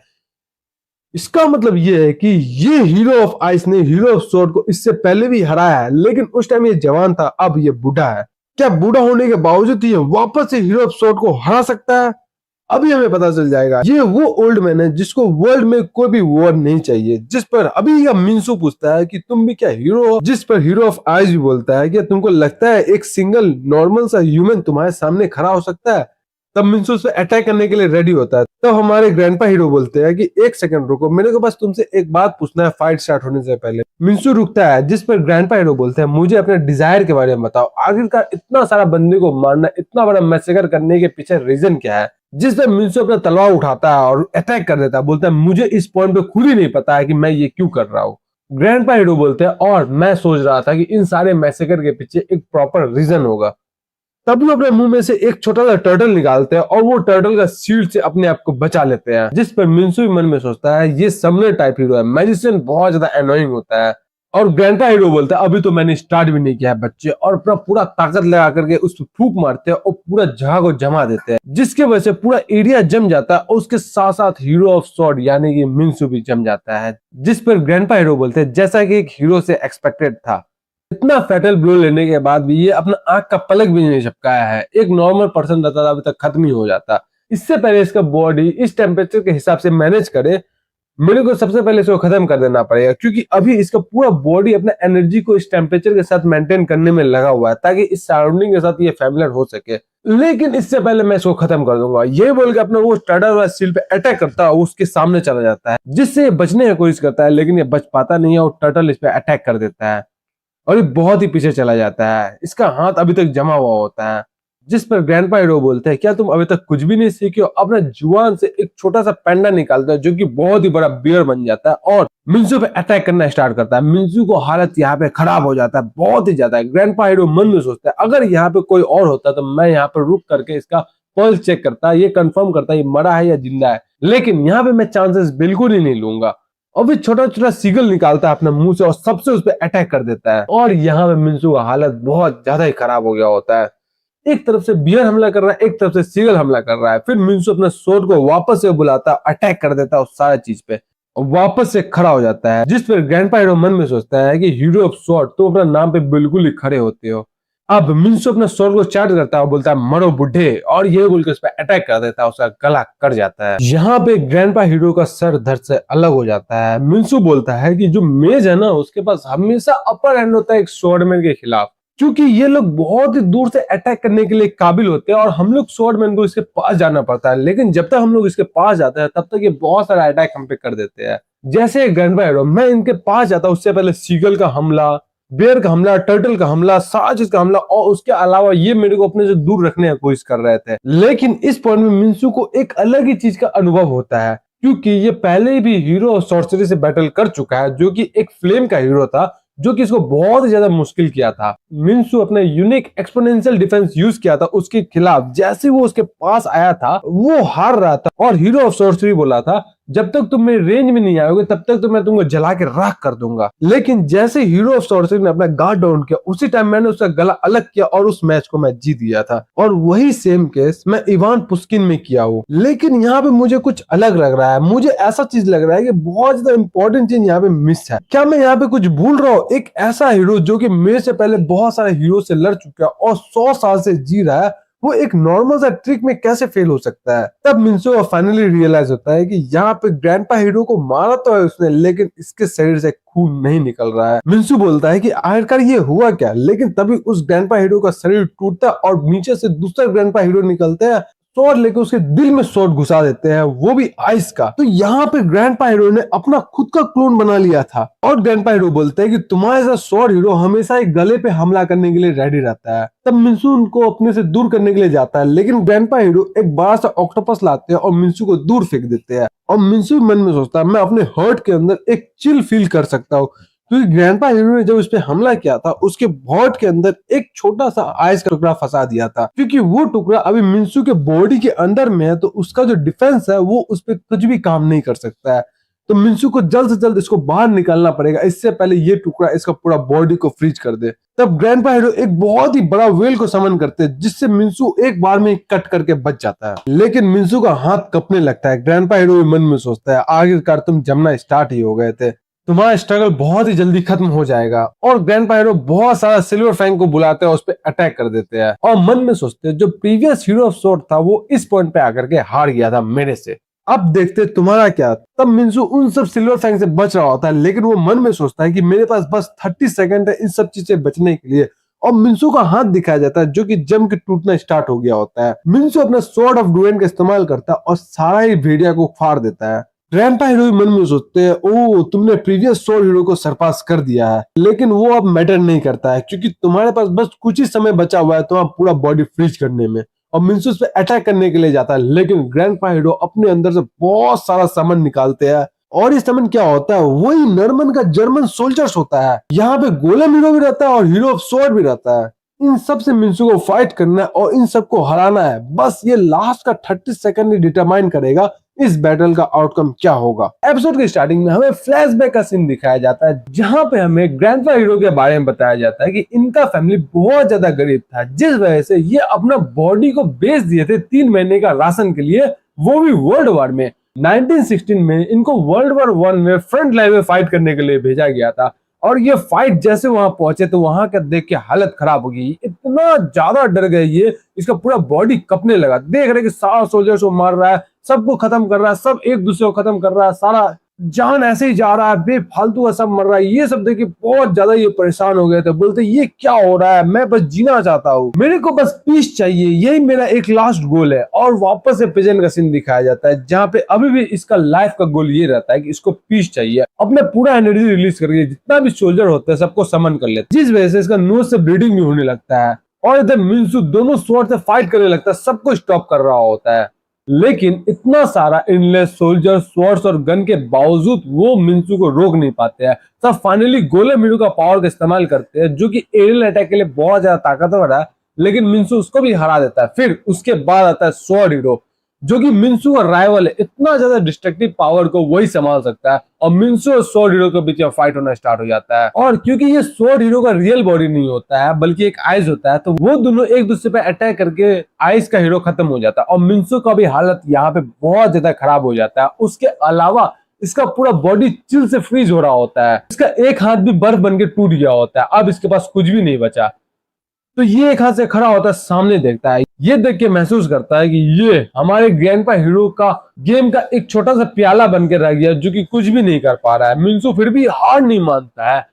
इसका मतलब ये है कि ये हीरो ऑफ आइस ने हीरो ऑफ स्वॉर्ड को इससे पहले भी हराया है, लेकिन उस टाइम ये जवान था, अब ये बूढ़ा है। क्या बूढ़ा होने के बावजूद ये वापस से हीरो ऑफ स्वॉर्ड को हरा सकता है? अभी हमें पता चल जाएगा। ये वो ओल्ड मैन है जिसको वर्ल्ड में कोई भी वॉर नहीं चाहिए। जिस पर अभी यह मिंसू पूछता है कि तुम भी क्या हीरो हो, जिस पर हीरो ऑफ आइस भी बोलता है कि तुमको लगता है एक सिंगल नॉर्मल सा ह्यूमन तुम्हारे सामने खड़ा हो सकता है। तब मिंसू उसे अटैक करने के लिए रेडी होता है। तब हमारे ग्रैंडपा हीरो बोलते हैं कि एक सेकंड रुको, मेरे को बस तुमसे एक बात पूछना है फाइट स्टार्ट होने से पहले। मिंसू रुकता है, जिस पर ग्रैंडपा हीरो बोलते हैं मुझे अपने डिजायर के बारे में बताओ, आखिरकार इतना सारा बंदे को मारना, इतना बड़ा मैसेकर करने के पीछे रीजन क्या है। जिस पर मिंसू अपना तलवार उठाता है और अटैक कर देता है, बोलता है मुझे इस पॉइंट पे खुद ही नहीं पता है कि मैं ये क्यों कर रहा हूँ। ग्रैंडपा हीरो बोलते हैं और मैं सोच रहा था कि इन सारे मैसेकर के पीछे एक प्रॉपर रीजन होगा। तभी अपने मुंह में से एक छोटा सा टर्टल निकालते हैं और वो टर्टल का शील्ड से अपने आप को बचा लेते हैं। जिस पर मिंसू भी मन में सोचता है ये समनर टाइप हीरो है, मैजिशियन बहुत ज्यादा एनोइंग होता है। और ग्रैंडपा हीरो बोलता है अभी तो मैंने स्टार्ट भी नहीं किया है बच्चे, और अपना पूरा ताकत लगा करके उस पर फूंक मारते हैं और पूरा जगह को जमा देते हैं, जिसके वजह से पूरा एरिया जम जाता है और उसके साथ साथ हीरो ऑफ स्वॉर्ड यानी कि मिंसू भी जम जाता है। जिस पर ग्रैंडपा हीरो बोलते हैं जैसा कि एक हीरो से एक्सपेक्टेड था, इतना फैटल ब्लो लेने के बाद भी ये अपना आंख का पलक भी नहीं झपकाया है। एक नॉर्मल पर्सन रहता था अभी तक खत्म ही हो जाता। इससे पहले इसका बॉडी इस टेम्परेचर के हिसाब से मैनेज करे, मेरे को सबसे पहले इसको खत्म कर देना पड़ेगा, क्योंकि अभी इसका पूरा बॉडी अपना एनर्जी को इस टेम्परेचर के साथ मेंटेन करने में लगा हुआ है ताकि इस सराउंडिंग के साथ ये फैमिलियर हो सके। लेकिन इससे पहले मैं इसको खत्म कर दूंगा, ये बोल के अपना वो टर्टल वाला सील पे अटैक करता है, उसके सामने चला जाता है, जिससे ये बचने की कोशिश करता है लेकिन ये बच पाता नहीं है और टर्टल इस पे अटैक कर देता है और ये बहुत ही पीछे चला जाता है। इसका हाथ अभी तक जमा हुआ होता है। जिस पर ग्रैंडपा हीरो बोलते हैं क्या तुम अभी तक कुछ भी नहीं सीखे हो। अपना जुबान से एक छोटा सा पैंडा निकालता है जो कि बहुत ही बड़ा बियर बन जाता है और मिंसू पे अटैक करना स्टार्ट करता है। मिंसू को हालत यहाँ पे खराब हो जाता है बहुत ही ज्यादा। ग्रैंडपा हीरो मन में सोचता है अगर यहाँ पे कोई और होता तो मैं यहाँ पे रुक करके इसका पल्स चेक करता, ये कंफर्म करता ये मरा है या जिंदा है, लेकिन यहाँ पे मैं चांसेस बिल्कुल ही नहीं लूंगा। और फिर छोटा छोटा सीगल निकालता है अपने मुंह से और सबसे उस पर अटैक कर देता है और यहाँ पे मिंसू का हालत बहुत ज्यादा ही खराब हो गया होता है। एक तरफ से बियर हमला कर रहा है, एक तरफ से सीगल हमला कर रहा है। फिर मिंसू अपने स्वॉर्ड को वापस से बुलाता, अटैक कर देता है उस सारा चीज पे और वापस से खड़ा हो जाता है। जिस पर ग्रैंडपा हीरो मन में सोचता है कि हीरो ऑफ स्वॉर्ड तुम अपना नाम पे बिल्कुल ही खड़े होते हो, अब मिंसू अपने स्वord को चार्ज करता है और बोलता है मरो बुढ़े, और ये बोल के उस पर अटैक कर देता है, उसका गला कट जाता है। यहाँ पे ग्रैंडपा हीरो का सर धड़ से अलग हो जाता है। मिंसू बोलता है कि जो मेज है ना, उसके पास हमेशा अपर हैंड होता है एक स्वॉर्डमैन के खिलाफ, क्योंकि ये लोग बहुत ही दूर से अटैक करने के लिए काबिल होते हैं और हम लोग स्वॉर्डमैन को इसके पास जाना पड़ता है। लेकिन जब तक हम लोग इसके पास जाते हैं तब तक ये बहुत सारा अटैक हम पे कर देते हैं। जैसे ग्रैंडपा हीरो, मैं इनके पास जाता उससे पहले सीगल का हमला, बेयर का हमला, टर्टल का हमला, सारा चीज का हमला, और उसके अलावा ये मेरे को अपने से दूर रखने की कोशिश कर रहे थे। लेकिन इस पॉइंट में मिंसू को एक अलग ही चीज का अनुभव होता है, क्योंकि ये पहले भी हीरो और सॉर्सरी से बैटल कर चुका है, जो कि एक फ्लेम का हीरो था, जो कि इसको बहुत ज्यादा मुश्किल किया था। मिंसू अपने यूनिक एक्सपोनेंशियल डिफेंस यूज किया था उसके खिलाफ। जैसे वो उसके पास आया था वो हार रहा था, और हीरो ऑफ सॉर्सरी बोला था जब तक तुम मेरे रेंज में नहीं आओगे तब तक तो मैं तुमको जला के राख कर दूंगा। लेकिन जैसे हीरो ऑफ सॉर्सरी ने अपना गार्ड डाउन किया, उसी टाइम मैंने उसका गला अलग किया और उस मैच को मैं जीत गया था। और वही सेम केस मैं इवान पुस्किन में किया हूँ। लेकिन यहाँ पे मुझे कुछ अलग लग रहा है, मुझे ऐसा चीज लग रहा है कि बहुत ज्यादा इंपॉर्टेंट चीज यहाँ पे मिस है। क्या मैं यहाँ पे कुछ भूल रहा हूँ? एक ऐसा हीरो जो कि मेरे से पहले बहुत सारे हीरो से लड़ चुका है और 100 साल से जी रहा है, वो एक नॉर्मल सा ट्रिक में कैसे फेल हो सकता है? तब मिंसू को फाइनली रियलाइज होता है कि यहाँ पे ग्रैंडपा हीरो को मारा तो है उसने, लेकिन इसके शरीर से खून नहीं निकल रहा है। मिंसू बोलता है कि आखिरकार ये हुआ क्या? लेकिन तभी उस ग्रैंडपा हीरो का शरीर टूटता है और नीचे से दूसरा ग्रैंडपा हीरो निकलते हैं, स्वॉर्ड लेके उसके दिल में स्वॉर्ड घुसा देते हैं, वो भी आइस का। तो यहाँ पे ग्रैंडपा हीरो ने अपना खुद का क्लोन बना लिया था। और ग्रैंडपा हीरो बोलते हैं कि तुम्हारे साथ स्वॉर्ड हीरो हमेशा एक गले पे हमला करने के लिए रेडी रहता है। तब मिंसू उनको अपने से दूर करने के लिए जाता है, लेकिन ग्रैंडपा हीरो एक बड़ा सा ऑक्टोपस लाते हैं और मिंसू को दूर फेंक देते हैं। और मिंसू मन में सोचता है मैं अपने हर्ट के अंदर एक चिल फील कर सकता हूँ, क्योंकि ग्रैंडपा हीरो ने जब उस पे हमला किया था उसके बॉडी के अंदर एक छोटा सा आइस का टुकड़ा फंसा दिया था। क्योंकि वो टुकड़ा अभी मिंसू के बॉडी के अंदर में है, तो उसका जो डिफेंस है वो उस पर कुछ भी काम नहीं कर सकता है। तो मिंसू को जल्द से जल्द इसको बाहर निकालना पड़ेगा, इससे पहले ये टुकड़ा इसका पूरा बॉडी को फ्रीज कर दे। तब ग्रैंडपा हीरो एक बहुत ही बड़ा वेल को समन करते हैं, जिससे मिंसू एक बार में कट करके बच जाता है। लेकिन मिंसू का हाथ कपने लगता है। ग्रैंडपा हीरो मन में सोचता है आखिरकार तुम जमना स्टार्ट ही हो गए थे, तुम्हारा स्ट्रगल बहुत ही जल्दी खत्म हो जाएगा। और ग्रैंडपा हीरो बहुत सारा सिल्वर फैंग को बुलाते हैं, उस पर अटैक कर देते हैं और मन में सोचते हैं जो प्रीवियस हीरो ऑफ स्वॉर्ड था वो इस पॉइंट पे आकर के हार गया था मेरे से, अब देखते तुम्हारा क्या। तब मिंसू उन सब सिल्वर फैंग से बच रहा होता है, लेकिन वो मन में सोचता है कि मेरे पास बस 30 सेकंड है इन सब चीज से बचने के लिए। और मिंसू का हाथ दिखाया जाता है जो कि जम के टूटना स्टार्ट हो गया होता है। मिंसू अपना स्वॉर्ड ऑफ डुएन का इस्तेमाल करता है और सारा ही भेड़िया को फाड़ देता है। ग्रैंडपा हीरो मन में सोचते हैं ओ तुमने प्रीवियस स्वॉर्ड हीरो को सरपास कर दिया है, लेकिन वो अब मैटर नहीं करता है, क्योंकि तुम्हारे पास बस कुछ ही समय बचा हुआ है तुम्हारा पूरा बॉडी फ्रीज करने में। और मिंसू उस पे अटैक करने के लिए जाता है, लेकिन ग्रैंडपा हीरो अपने अंदर से बहुत सारा सामान निकालते हैं। और ये सामान क्या होता है? वही नॉर्मन का जर्मन सोल्जर्स होता है। यहाँ पे गोलेम हीरो भी रहता है और हीरो ऑफ स्वॉर्ड भी रहता है। इन सब से मिंसू को फाइट करना है और इन सबको हराना है। बस ये लास्ट का 30 सेकंड ही डिटरमाइन करेगा इस बैटल का आउटकम क्या होगा। एपिसोड के स्टार्टिंग में हमें फ्लैशबैक का सीन दिखाया जाता है, जहां पे हमें ग्रैंडपा हीरो के बारे में बताया जाता है कि इनका फैमिली बहुत ज्यादा गरीब था, जिस वजह से ये अपना बॉडी को बेच दिए थे 3 महीने का राशन के लिए, वो भी वर्ल्ड वॉर में। 1916 में इनको वर्ल्ड वॉर 1 में फ्रंट लाइन में फाइट करने के लिए भेजा गया था। और ये फाइट जैसे वहां पहुंचे तो वहां का देख के हालत खराब हो गई, इतना ज्यादा डर गए ये, इसका पूरा बॉडी कपने लगा। देख रहे कि सारा सोल्जर्स को मार रहा है, सबको खत्म कर रहा है, सब एक दूसरे को खत्म कर रहा है, सारा जान ऐसे ही जा रहा है, बेफालतू का सब मर रहा है। ये सब देख के बहुत ज्यादा ये परेशान हो गए थे, बोलते ये क्या हो रहा है, मैं बस जीना चाहता हूँ, मेरे को बस पीस चाहिए, यही मेरा एक लास्ट गोल है। और वापस से प्रेजेंट का सीन दिखाया जाता है, जहाँ पे अभी भी इसका लाइफ का गोल ये रहता है कि इसको पीस चाहिए। अपने पूरा एनर्जी रिलीज करके जितना भी सोल्जर होता है सबको समन कर लेता है, जिस वजह से इसका नोज से ब्लीडिंग भी होने लगता है। और इधर मिंसू दोनों स्वॉर्ड से फाइट करने लगता है, सबको स्टॉप कर रहा होता है। लेकिन इतना सारा इनलेस सोल्जर स्वॉर्ड्स और गन के बावजूद वो मिंसू को रोक नहीं पाते हैं। तब फाइनली गोलेम हीरो का पावर का इस्तेमाल करते हैं, जो कि एरियल अटैक के लिए बहुत ज्यादा ताकतवर है, लेकिन मिंसू उसको भी हरा देता है। फिर उसके बाद आता है स्वॉर्ड हीरो, जो कि मिंसू का राइवल है। इतना ज्यादा डिस्ट्रक्टिव पावर को वही संभाल सकता है, और मिंसू और स्वॉर्ड हीरो के बीच में फाइट होना स्टार्ट हो जाता है। और क्योंकि ये स्वॉर्ड हीरो का रियल बॉडी नहीं होता है बल्कि एक आइस होता है, तो वो दोनों एक दूसरे पे अटैक करके आइस का हीरो खत्म हो जाता है, और मिंसू का भी हालत यहाँ पे बहुत ज्यादा खराब हो जाता है। उसके अलावा इसका पूरा बॉडी चिल से फ्रीज हो रहा होता है, इसका एक हाथ भी बर्फ बन के टूट गया होता है, अब इसके पास कुछ भी नहीं बचा। तो ये एक हाथ से खड़ा होता है, सामने देखता है, ये देख के महसूस करता है कि ये हमारे ग्रैंडपा हीरो का गेम का एक छोटा सा प्याला बन के रह गया जो कि कुछ भी नहीं कर पा रहा है। मिंसू फिर भी हार नहीं मानता है,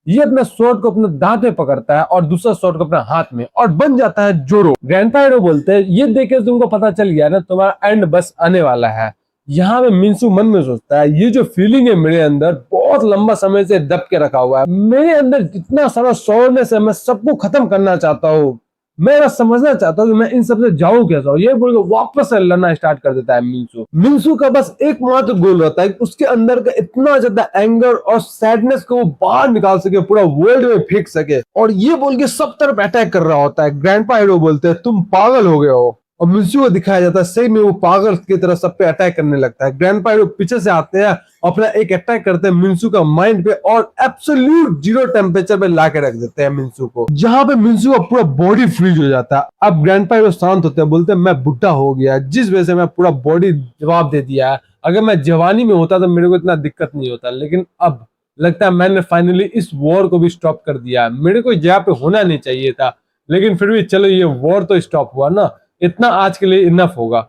ये अपने स्वॉर्ड को अपने दांत में पकड़ता है और दूसरा स्वॉर्ड को अपने हाथ में और बन जाता है जोरो। ग्रैंडपा हीरो बोलते हैं ये देख के तुमको पता चल गया ना, तुम्हारा एंड बस आने वाला है। यहाँ पे मिंसू मन में सोचता है ये जो फीलिंग है मेरे अंदर बहुत लंबा समय से दब के रखा हुआ है, मेरे अंदर जितना सारा सॉर्डनेस है मैं सबको खत्म करना चाहता हूँ, मैं बस समझना चाहता हूँ कि मैं इन सबसे जाऊं कैसा। ये बोल के वापस से लड़ना स्टार्ट कर देता है मिंसू। मिंसू का बस एकमात्र गोल रहता है कि उसके अंदर का इतना ज्यादा एंगर और सैडनेस को वो बाहर निकाल सके, पूरा वर्ल्ड में फेंक सके, और ये बोल के सब तरफ अटैक कर रहा होता है। ग्रैंडपा हीरो बोलते हैं तुम पागल हो गए हो, और मिंसू को दिखाया जाता है सही में वो पागल की तरह सब पे अटैक करने लगता है। ग्रैंडपा हीरो पीछे से आते हैं, अपना एक अटैक करते हैं मिंसू का माइंड पे और एब्सोल्यूट जीरो टेम्परेचर पे ला के रख देते हैं मिंसू को, जहां पे मिंसू का पूरा बॉडी फ्रीज हो जाता है। अब ग्रैंडपा हीरो शांत होते हैं, बोलते हैं मैं बुढ़ा हो गया, जिस वजह से मैं पूरा बॉडी जवाब दे दिया है, अगर मैं जवानी में होता तो मेरे को इतना दिक्कत नहीं होता, लेकिन अब लगता है मैंने फाइनली इस वॉर को भी स्टॉप कर दिया। मेरे को जहाँ पे होना नहीं चाहिए था, लेकिन फिर भी चलो ये वॉर तो स्टॉप हुआ ना, इतना आज के लिए इनफ होगा,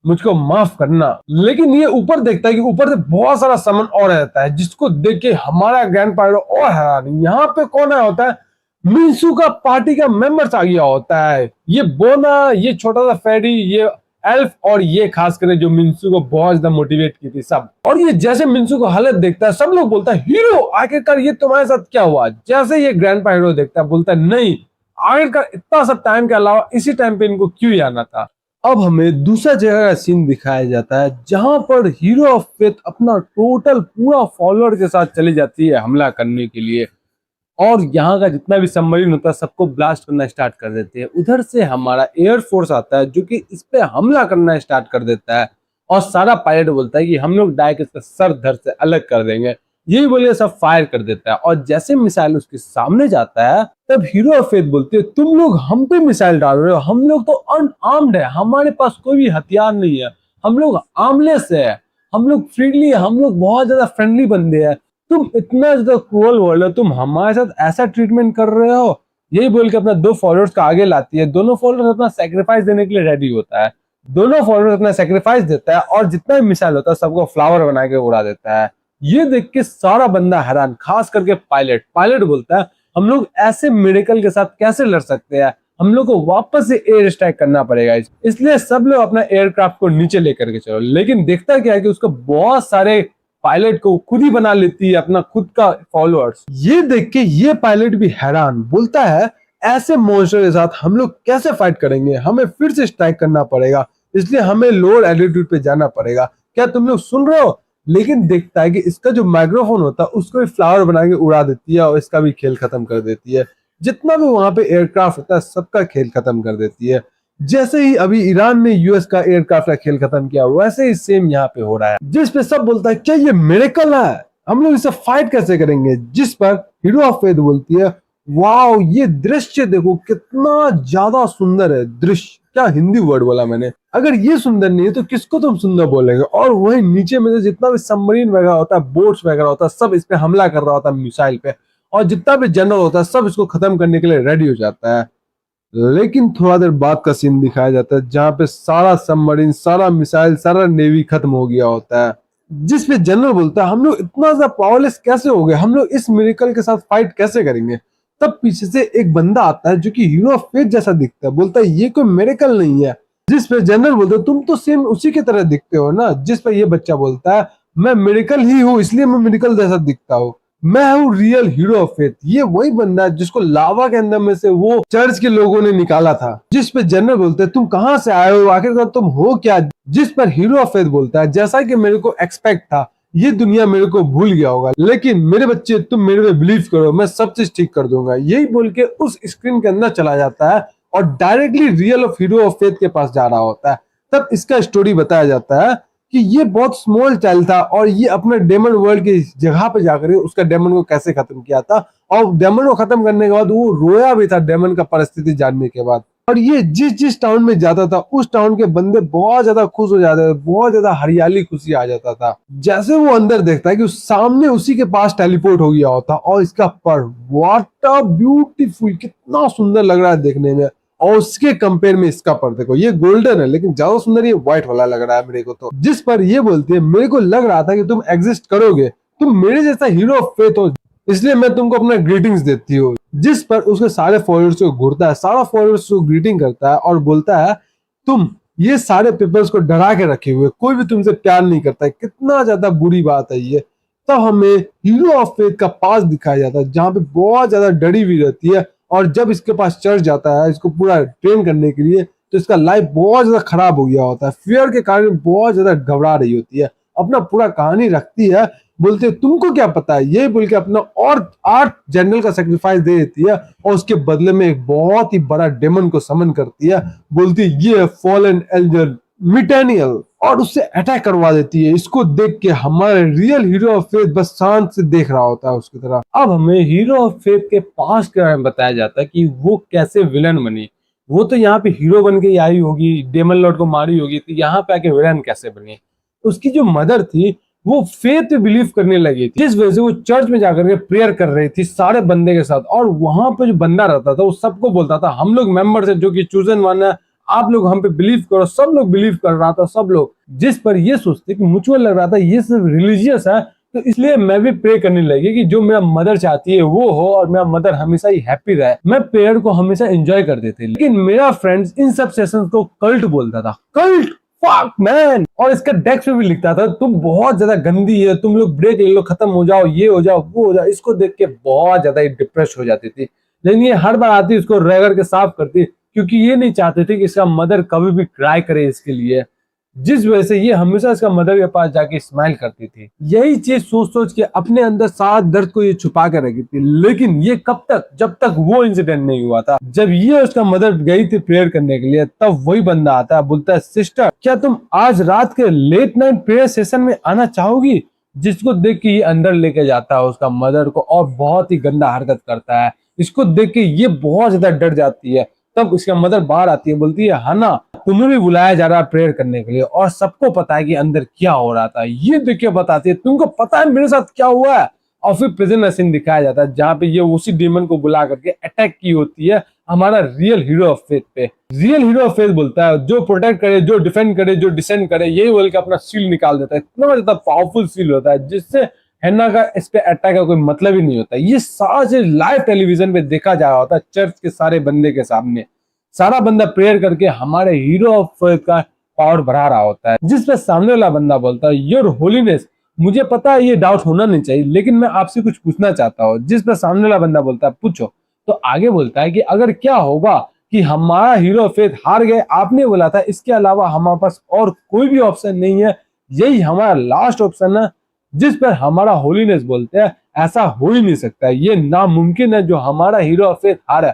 मुझको माफ करना। लेकिन ये ऊपर देखता है कि ऊपर से बहुत सारा सामान और रहता है, जिसको देख के हमारा ग्रैंडपा हीरो और हैरान, यहाँ पे कौन आया होता है, मिंसू का पार्टी का मेंबर्स आ गया होता है। ये बोना, ये छोटा सा फेडी, ये एल्फ और ये खास करके जो मिंसू को बहुत ज्यादा मोटिवेट की थी सब। और ये जैसे मिंसू को हालत देखता है सब लोग बोलता है हीरो आखिरकार ये तुम्हारे साथ क्या हुआ। जैसे ये ग्रैंडपा हीरो देखता है बोलता है नहीं, आखिरकार इतना सब टाइम के अलावा इसी टाइम पे इनको क्यों आना था। अब हमें दूसरा जगह का सीन दिखाया जाता है जहां पर हीरो ऑफ फेथ अपना टोटल पूरा फॉलोअर के साथ चली जाती है हमला करने के लिए, और यहाँ का जितना भी सबमरीन होता है सबको ब्लास्ट करना स्टार्ट कर देते हैं। उधर से हमारा एयरफोर्स आता है जो कि इस पे हमला करना स्टार्ट कर देता है, और सारा पायलट बोलता है कि हम लोग डायरेक्ट इसका सर धड़ से अलग कर देंगे, यही बोलिए सब फायर कर देता है। और जैसे मिसाइल उसके सामने जाता है तब हीरो ऑफ फेथ बोलती है तुम लोग हम पे मिसाइल डाल रहे हो, हम लोग तो अनआर्म्ड है, हमारे पास कोई भी हथियार नहीं है, हम लोग आर्मलेस है, हम लोग फ्रीली है, हम लोग बहुत ज्यादा फ्रेंडली बंदे हैं, तुम इतना ज्यादा क्रूअल वर्ल्ड है, तुम हमारे साथ ऐसा ट्रीटमेंट कर रहे हो। यही बोल के अपना दो फॉलोअर्स का आगे लाती है, दोनों फॉलोअर्स अपना सेक्रीफाइस देने के लिए रेडी होता है, दोनों फॉलोअर्स अपना सेक्रीफाइस देता है और जितना भी मिसाइल होता है सबको फ्लावर बना के उड़ा देता है। ये देख के सारा बंदा हैरान, खास करके पायलट। पायलट बोलता है हम लोग ऐसे मिरेकल के साथ कैसे लड़ सकते हैं, हम लोग को वापस से एयर स्ट्राइक करना पड़ेगा, इसलिए सब लोग अपना एयरक्राफ्ट को नीचे लेकर के चलो। लेकिन देखता क्या है कि उसको बहुत सारे पायलट को खुद ही बना लेती है अपना खुद का फॉलोअर्स। ये देख के ये पायलट भी हैरान, बोलता है ऐसे मॉन्स्टर के साथ हम लोग कैसे फाइट करेंगे, हमें फिर से स्ट्राइक करना पड़ेगा, इसलिए हमें लोअर एल्टीट्यूड पे जाना पड़ेगा, क्या तुम लोग सुन रहे हो। लेकिन देखता है कि इसका जो माइक्रोफोन होता है उसको भी फ्लावर बना के उड़ा देती है और इसका भी खेल खत्म कर देती है, जितना भी वहां पे एयरक्राफ्ट होता है सबका खेल खत्म कर देती है। जैसे ही अभी ईरान ने यूएस का एयरक्राफ्ट का खेल खत्म किया वैसे ही सेम यहाँ पे हो रहा है, जिस पे सब बोलता है क्या ये मिरेकल है, हम लोग इसे फाइट कैसे करेंगे। जिस पर हीरो ऑफ फेथ बोलती है वाओ ये दृश्य देखो कितना ज्यादा सुंदर है दृश्य, क्या हिंदी वर्ड बोला मैंने, अगर ये सुंदर नहीं है तो किसको तुम सुंदर बोलेंगे। और वही नीचे में जितना भी सबमरीन वगैरह होता है, बोट्स वगैरह होता है, सब इस पे हमला कर रहा होता है मिसाइल पे, और जितना भी जनरल होता है सब इसको खत्म करने के लिए रेडी हो जाता है। लेकिन थोड़ा देर बाद का सीन दिखाया जाता है जहां पे सारा सबमरीन, सारा मिसाइल, सारा नेवी खत्म हो गया होता है, जिस पे जनरल बोलता है हम लोग इतना ज्यादा पावरलेस कैसे हो गए, हम लोग इस मिरेकल के साथ फाइट कैसे करेंगे। तब पीछे से एक बंदा आता है जो कि हीरो ऑफ फेथ जैसा दिखता है, बोलता है ये कोई मिरेकल नहीं है। जिस पे जनरल बोलता है तुम तो सेम उसी की तरह दिखते हो ना। जिस पे ये बच्चा बोलता है मैं मिरेकल ही हूँ, इसलिए मैं मिरेकल जैसा दिखता हूँ, मैं हूँ रियल हीरो ऑफ फेथ। ये वही बंदा है जिसको लावा के अंदर में से वो चर्च के लोगों ने निकाला था। जिस पे जनरल बोलते हैं तुम कहाँ से आए हो, आखिरकार तुम हो क्या। जिस पर हीरो ऑफ फेथ बोलता है जैसा कि मेरे को एक्सपेक्ट था, ये दुनिया मेरे को भूल गया होगा, लेकिन मेरे बच्चे तुम मेरे पे बिलीव करो, मैं सब चीज ठीक कर दूंगा। यही बोल के उस स्क्रीन के अंदर चला जाता है और directly real of hero of faith के पास जा रहा होता है। तब इसका स्टोरी बताया जाता है कि ये बहुत स्मॉल चाइल्ड था और ये अपने डेमन वर्ल्ड की जगह पे जाकर उसका डेमन को कैसे खत्म किया था, और डेमन को खत्म करने के बाद वो रोया भी था डेमन का परिस्थिति जानने के बाद। और ये जिस जिस टाउन में जाता था उस टाउन के बंदे बहुत ज्यादा खुश हो जाते थे, बहुत ज्यादा हरियाली खुशी आ जाता था। जैसे वो अंदर देखता है कि उस सामने उसी के पास टेलीपोर्ट हो गया होता और इसका पर व्हाट अ ब्यूटीफुल, कितना सुंदर लग रहा है देखने में। और उसके कंपेयर में इसका पर देखो, ये गोल्डन है लेकिन ज्यादा सुंदर ये व्हाइट वाला लग रहा है मेरे को तो। जिस पर ये बोलती है मेरे को लग रहा था कि तुम एग्जिस्ट करोगे, तुम मेरे जैसा हीरो ऑफ फेथ हो, इसलिए मैं तुमको अपना ग्रीटिंग्स देती हूँ। जिस पर उसके सारे फॉलोअर्स को घूरता है, सारा फॉलोअर्स को ग्रीटिंग करता है और बोलता है तुम ये सारे पीपल्स को डरा के रखे हुए, कोई भी तुमसे प्यार नहीं करता है, कितना ज्यादा बुरी बात है ये। तब हमें हीरो ऑफ फेथ का पास दिखाया जाता है जहाँ पे बहुत ज्यादा डरी हुई रहती है। और जब इसके पास चर्च जाता है इसको पूरा ट्रेन करने के लिए, तो इसका लाइफ बहुत ज्यादा खराब हो गया होता है, फियर के कारण बहुत ज्यादा घबरा रही होती है, अपना पूरा कहानी रखती है। बोलते तुमको क्या पता है, ये बोल के अपना और 8 जनरल का सेक्रीफाइस दे देती है और उसके बदले में एक बहुत ही बड़ा डेमन को समन करती है। बोलती है ये फॉलन एंजल मिटेनियल, और उससे अटैक करवा देती है। इसको देख के हमारे रियल हीरो ऑफ फेथ बस शांत से देख रहा होता है उसकी तरह। अब हमें हीरो ऑफ फेथ के पास्ट के बारे में बताया जाता है कि वो कैसे विलन बनी। वो तो यहाँ पे हीरो बन के आई होगी, डेमन लॉर्ड को मारी होगी, तो यहाँ पे आके विलन कैसे बनी। उसकी जो मदर थी वो फेथ में बिलीव करने लगी थी, जिस वजह से वो चर्च में जाकर के प्रेयर कर रही थी सारे बंदे के साथ। और वहां पे जो बंदा रहता था वो सबको बोलता था हम लोग मेंबर्स हैं जो कि चूजन वन है, आप लोग हम पे बिलीव करो। सब लोग बिलीव कर रहा था, सब लोग। जिस पर ये सोचते कि मुझे लग रहा था ये सिर्फ रिलीजियस है, तो इसलिए मैं भी प्रे करने लगी कि जो मेरा मदर चाहती है वो हो और मेरा मदर हमेशा ही हैप्पी रहे। मैं प्रेयर को हमेशा एंजॉय करते थे। लेकिन मेरा फ्रेंड्स इन सब सेशंस को कल्ट बोलता था, कल्ट फक मैन। और इसका डेस्क पे भी लिखता था तुम बहुत ज्यादा गंदी है, तुम लोग ब्रेक ले लो, खत्म हो जाओ, ये हो जाओ, वो हो जाओ। इसको देख के बहुत ज्यादा डिप्रेस हो जाती थी। लेकिन ये हर बार आती इसको रगड़ के साफ करती, क्योंकि ये नहीं चाहते थे कि इसका मदर कभी भी क्राई करे इसके लिए। जिस वजह से ये हमेशा इसका मदर के पास जाके स्माइल करती थी। यही चीज सोच सोच के अपने अंदर सारा दर्द को ये छुपा के रखी थी। लेकिन ये कब तक, जब तक वो इंसिडेंट नहीं हुआ था। जब ये उसका मदर गई थी प्रेयर करने के लिए, तब वही बंदा आता है, बोलता है सिस्टर क्या तुम आज रात के लेट नाइट प्रेयर सेशन में आना चाहोगी। जिसको देख के ये अंदर लेके जाता है उसका मदर को और बहुत ही गंदा हरकत करता है। इसको देख के ये बहुत ज्यादा डर जाती है। तब उसका मदर बाहर आती है, बोलती है हना तुम्हें भी बुलाया जा रहा है प्रेयर करने के लिए, और सबको पता है कि अंदर क्या हो रहा था। ये देख के बताती है तुमको पता है मेरे साथ क्या हुआ है। और फिर प्रेजेंट सीन दिखाया जाता है जहाँ पे ये उसी डीमन को बुला करके अटैक की होती है हमारा रियल हीरो ऑफ फेथ पे। रियल हीरो ऑफ फेथ बोलता है जो प्रोटेक्ट करे, जो डिफेंड करे, जो डिसेंड करे, यही बोल के अपना सील निकाल देता है। इतना ज्यादा पावरफुल सील होता है जिससे हैना का इस पे अटैक का कोई मतलब ही नहीं होता। ये सारा चीज लाइव टेलीविजन पे देखा जा रहा होता है चर्च के सारे बंदे के सामने। सारा बंदा प्रेयर करके हमारे हीरो ऑफ फेथ का पावर बढ़ा रहा होता है। जिस पे सामने वाला बंदा बोलता है योर होलीनेस, मुझे पता है ये डाउट होना नहीं चाहिए लेकिन मैं आपसे कुछ पूछना चाहता हूँ। जिस पे सामने वाला बंदा बोलता है पूछो। तो आगे बोलता है कि अगर क्या होगा कि हमारा हीरो ऑफ फेथ हार गए, आपने बोला था इसके अलावा हमारे पास और कोई भी ऑप्शन नहीं है, यही हमारा लास्ट ऑप्शन है। जिस पर हमारा होलीनेस बोलते हैं ऐसा हो ही नहीं सकता, ये नामुमकिन है जो हमारा हीरो ऑफ फेथ हारा।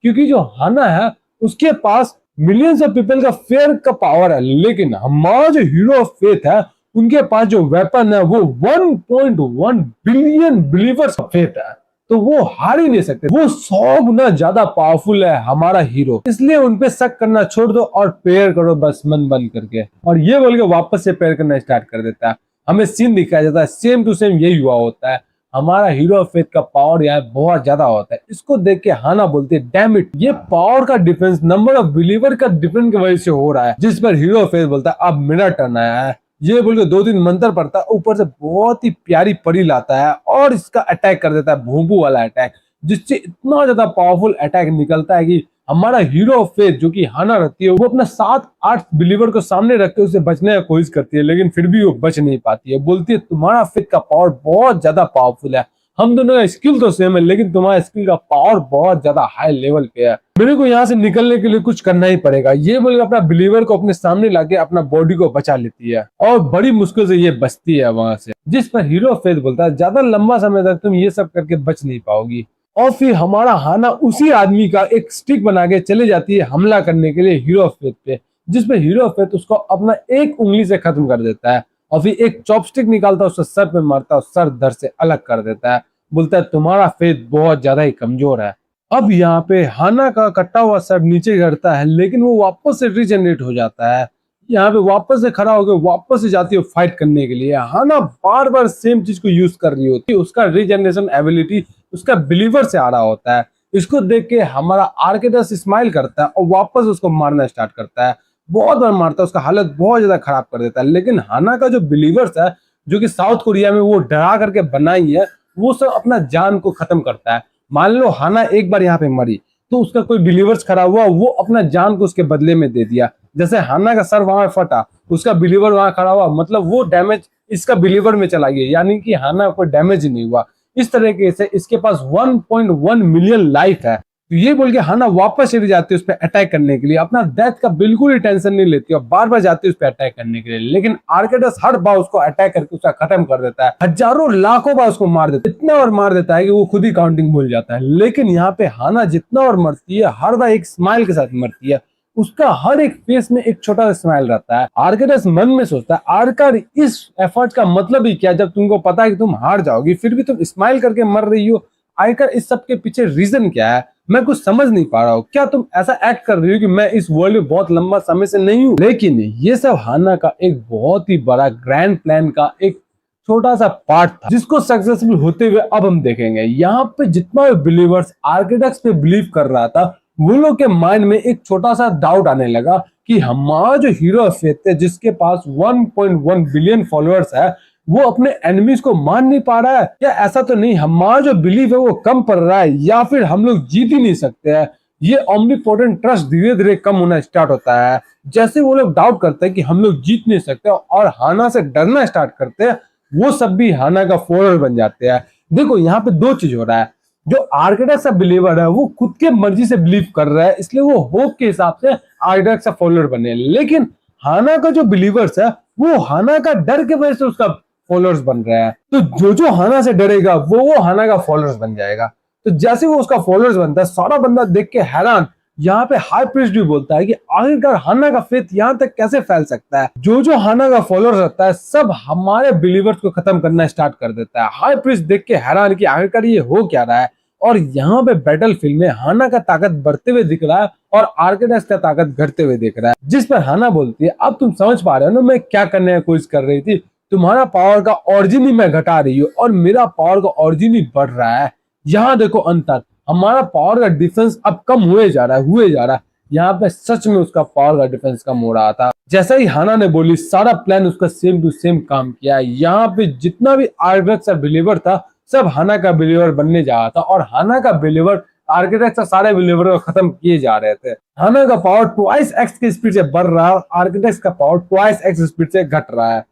क्योंकि जो हाना है उसके पास मिलियंस ऑफ पीपल का फेयर का पावर है, लेकिन हमारा जो हीरो ऑफ फेथ है उनके पास जो वेपन है वो 1.1 बिलियन बिलीवर्स ऑफ फेथ है। तो वो हार ही नहीं सकते, वो 100 गुना ज्यादा पावरफुल है हमारा हीरो। इसलिए उनपे शक करना छोड़ दो और प्रेयर करो बस मन बंद करके। और ये बोल के वापस से प्रेयर करना स्टार्ट कर देता है। हमें सीन दिखाया जाता है सेम टू सेम यही हुआ होता है। हमारा हीरो ऑफ फेथ का पावर यहाँ बहुत ज्यादा होता है। इसको देख के हाना बोलती है डैम इट, ये पावर का डिफरेंस नंबर ऑफ बिलीवर का डिफरेंस की वजह से हो रहा है। जिस पर हीरो ऑफ फेथ बोलता है अब मेरा टर्न आया है। ये बोल के 2-3 मंत्र पढ़ता है, ऊपर से बहुत ही प्यारी परी लाता है और इसका अटैक कर देता है, भूंबू वाला अटैक, जिससे इतना ज्यादा पावरफुल अटैक निकलता है कि हमारा हीरो ऑफ फेथ जो कि हाना रहती है वो अपना 7-8 बिलीवर को सामने रख के उसे बचने की कोशिश करती है, लेकिन फिर भी वो बच नहीं पाती है। बोलती है तुम्हारा फेथ का पावर बहुत ज्यादा पावरफुल है, हम दोनों का स्किल तो सेम है लेकिन तुम्हारा स्किल का पावर बहुत ज्यादा हाई लेवल पे है। मेरे को यहाँ से निकलने के लिए कुछ करना ही पड़ेगा। ये बोलकर अपना बिलीवर को अपने सामने लाके अपना बॉडी को बचा लेती है और बड़ी मुश्किल से ये बचती है वहां से। जिस पर हीरो ऑफ फेथ बोलता है ज्यादा लंबा समय तक तुम ये सब करके बच नहीं पाओगी। और फिर हमारा हाना उसी आदमी का एक स्टिक बना के चले जाती है हमला करने के लिए हीरो ऑफ फेथ पे। जिसपे हीरो ऑफ फेथ उसको अपना एक उंगली से खत्म कर देता है और फिर एक चॉपस्टिक निकालता है उससे सर पे मारता है और सर धड़ से अलग कर देता है। बोलता है तुम्हारा फेथ बहुत ज्यादा ही कमजोर है। अब यहाँ पे हाना का कटा हुआ सर नीचे गिरता है, लेकिन वो वापस से रीजनरेट हो जाता है। यहाँ पे वापस से खड़ा होकर वापस से जाती है फाइट करने के लिए। हाना बार बार सेम चीज को यूज कर रही होती है। उसका रीजनरेशन एबिलिटी उसका बिलीवर से आ रहा होता है। इसको देख के हमारा आर्केडस स्माइल करता है और वापस उसको मारना स्टार्ट करता है। बहुत बार मारता है, उसका हालत बहुत ज्यादा खराब कर देता है। लेकिन हाना का जो बिलीवर्स है, जो कि साउथ कोरिया में वो डरा करके बनाई है, वो सब अपना जान को खत्म करता है। मान लो हाना एक बार यहाँ पे मरी तो उसका कोई बिलीवर्स खड़ा हुआ, वो अपना जान को उसके बदले में दे दिया। जैसे हाना का सर वहां फटा, उसका बिलीवर वहां खड़ा हुआ, मतलब वो डैमेज इसका बिलीवर में चला गया, यानी कि हाना को डैमेज नहीं हुआ। इस तरीके से इसके पास 1.1 मिलियन लाइफ है। तो ये बोल के हाना वापस चली जाती है उस पर अटैक करने के लिए। अपना डेथ का बिल्कुल ही टेंशन नहीं लेती और बार बार जाती है उस पर अटैक करने के लिए। लेकिन आर्केडस हर बार उसको अटैक करके उसका खत्म कर देता है। हजारों लाखों बार उसको मार देता है, इतना और मार देता है कि वो खुद ही काउंटिंग भूल जाता है। लेकिन यहाँ पे हाना जितना और मरती है, हर बार एक स्माइल के साथ मरती है। उसका हर एक फेस में एक छोटा सा स्माइल रहता है। आर्केडस मन में सोचता है, आर्कर इस एफर्ट का मतलब ही क्या, जब तुमको पता है कि तुम हार जाओगी फिर भी तुम स्माइल करके मर रही हो। आर्कर इस सब के पीछे रीजन क्या है, मैं कुछ समझ नहीं पा रहा हूँ। क्या तुम ऐसा एक्ट कर रही हो कि मैं इस वर्ल्ड में बहुत लंबा समय से नहीं हूँ? लेकिन ये सब हाना का एक बहुत ही बड़ा ग्रैंड प्लान का एक छोटा सा पार्ट था, जिसको सक्सेसफुल होते हुए अब हम देखेंगे। यहाँ पे जितना भी बिलीवर्स आर्किटेक्ट्स पे बिलीव कर रहा था, वो लोग के माइंड में एक छोटा सा डाउट आने लगा कि हमारा जो हीरो फेथ है, जिसके पास 1.1 बिलियन फॉलोअर्स है, वो अपने एनिमीज को मान नहीं पा रहा है। या ऐसा तो नहीं हमारा जो बिलीव है वो कम पड़ रहा है, या फिर हम लोग जीत ही नहीं सकते हैं? ये ओमनीपोटेंट ट्रस्ट धीरे धीरे कम होना स्टार्ट होता है। जैसे वो लोग डाउट करते हैं कि हम लोग जीत नहीं सकते और हाना से डरना स्टार्ट करते हैं, वो सब भी हाना का फॉलोअर बन जाते हैं। देखो यहाँ पे दो चीज हो रहा है। जो आर्किटेक्ट का बिलीवर है वो खुद के मर्जी से बिलीव कर रहा है, इसलिए वो होप के हिसाब से आर्किटेक्ट का फॉलोअर बने। लेकिन हाना का जो बिलीवर्स है, वो हाना का डर के वजह से उसका फॉलोअर्स बन रहा है। तो जो हाना से डरेगा वो हाना का फॉलोअर्स बन जाएगा। तो जैसे वो उसका फॉलोअर्स बनता है, सारा बंदा देख के हैरान। यहाँ पे हाई प्रीस्ट भी बोलता है कि आखिरकार हाना का फेथ यहाँ तक कैसे फैल सकता है। जो हाना का फॉलोअर्स रहता है, सब हमारे बिलीवर्स को खत्म करना स्टार्ट कर देता है। हाई प्रीस्ट देख के हैरान कि आखिरकार ये हो क्या रहा है। और यहाँ पे बैटलफील्ड में हाना का ताकत बढ़ते हुए दिख रहा है और आर्किटेक्ट का ताकत घटते हुए दिख रहा है। जिस पर हाना बोलती है, अब तुम समझ पा रहे हो ना मैं क्या करने की कोशिश कर रही थी। तुम्हारा पावर का ऑरिजिन ही मैं घटा रही हूँ और मेरा पावर का ऑरिजिन ही बढ़ रहा है। यहाँ देखो अंतर, हमारा पावर का डिफेंस अब कम हुए जा रहा है। यहाँ पे सच में उसका पावर का डिफेंस कम हो रहा था। जैसा ही हाना ने बोली, सारा प्लान उसका सेम टू सेम काम किया। यहाँ पे जितना भी आर्किटेक्ट का बिलीवर था, सब हाना का बिलीवर बनने जा रहा था और हाना का बिलीवर आर्किटेक्ट का सारे बिलीवर को खत्म किए जा रहे थे। हाना का पावर ट्वाइस एक्स की स्पीड से बढ़ रहा है और आर्किटेक्ट का पावर ट्वाइस एक्स स्पीड से घट रहा है।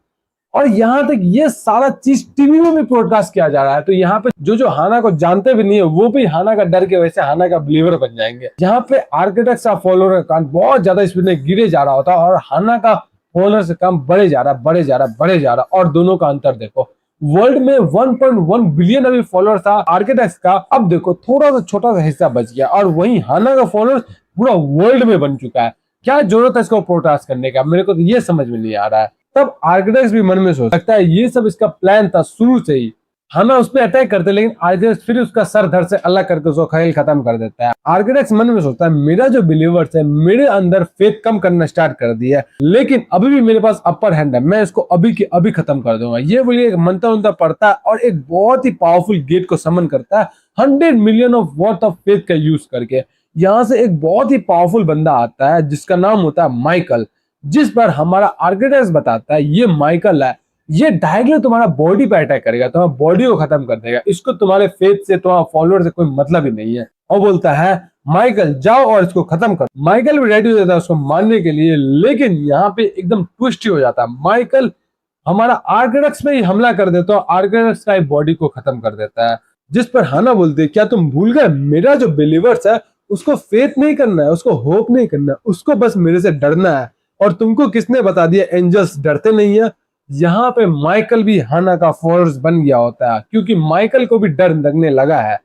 और यहाँ तक ये सारा चीज टीवी में भी ब्रॉडकास्ट किया जा रहा है। तो यहाँ पे जो हाना को जानते भी नहीं है, वो भी हाना का डर के वजह से हाना का बिलीवर बन जाएंगे। यहाँ पे आर्किटेक्ट का फॉलोअर का काउंट बहुत ज्यादा स्पीड में गिरे जा रहा होता और हाना का फॉलोअर से कम बढ़े जा रहा। और दोनों का अंतर देखो, वर्ल्ड में 1.1 बिलियन अभी फॉलोअर था आर्किटेक्ट का, अब देखो थोड़ा सा छोटा सा हिस्सा बच गया। और वहीं हाना का फॉलोअर पूरा वर्ल्ड में बन चुका है। क्या जरूरत है इसको ब्रॉडकास्ट करने का? मेरे को तो ये समझ में नहीं आ रहा है। तब आर्किटेक्ट भी मन में सोच सकता है ये सब इसका प्लान था शुरू से ही। हाना उस पर अटैक करते, लेकिन आर्किटेक्ट फिर उसका सर धड़ से अलग करके उसको खेल खत्म कर देता है। आर्किटेक्ट मन में सोचता है मेरा जो बिलीवर्स है, मेरे अंदर फेथ कम करना स्टार्ट कर दिया है, लेकिन अभी भी मेरे पास अपर हैंड है, मैं इसको अभी के अभी खत्म कर दूंगा। ये बोलिए एक मंत्र उंतर पड़ता है और एक बहुत ही पावरफुल गेट को समन करता है 100 million of worth of faith का यूज करके। यहाँ से एक बहुत ही पावरफुल बंदा आता है जिसका नाम होता है माइकल, जिस पर हमारा आर्किटेक्ट बताता है ये माइकल है, ये डायरेक्टली तुम्हारा बॉडी पे अटैक करेगा, तुम्हारा बॉडी को खत्म कर देगा, इसको तुम्हारे फेथ से तुम्हारा फॉलोअर से कोई मतलब ही नहीं है। और बोलता है माइकल जाओ और इसको खत्म कर। माइकल भी रेडी हो जाता है उसको मारने के लिए, लेकिन यहाँ पे एकदम ट्विस्ट हो जाता है। माइकल हमारा आर्किटेक्ट पे ही हमला कर देता है, आर्किटेक्ट का बॉडी को खत्म कर देता है। जिस पर हाना बोलती है क्या तुम भूल गए, मेरा जो बिलीवर्स है उसको फेथ नहीं करना है, उसको होप नहीं करना है, उसको बस मेरे से डरना है। और तुमको किसने बता दिया एंजल्स डरते नहीं है? यहाँ पे माइकल भी हाना का फॉलोअर्स बन गया होता है, क्योंकि माइकल को भी डर लगने लगा है।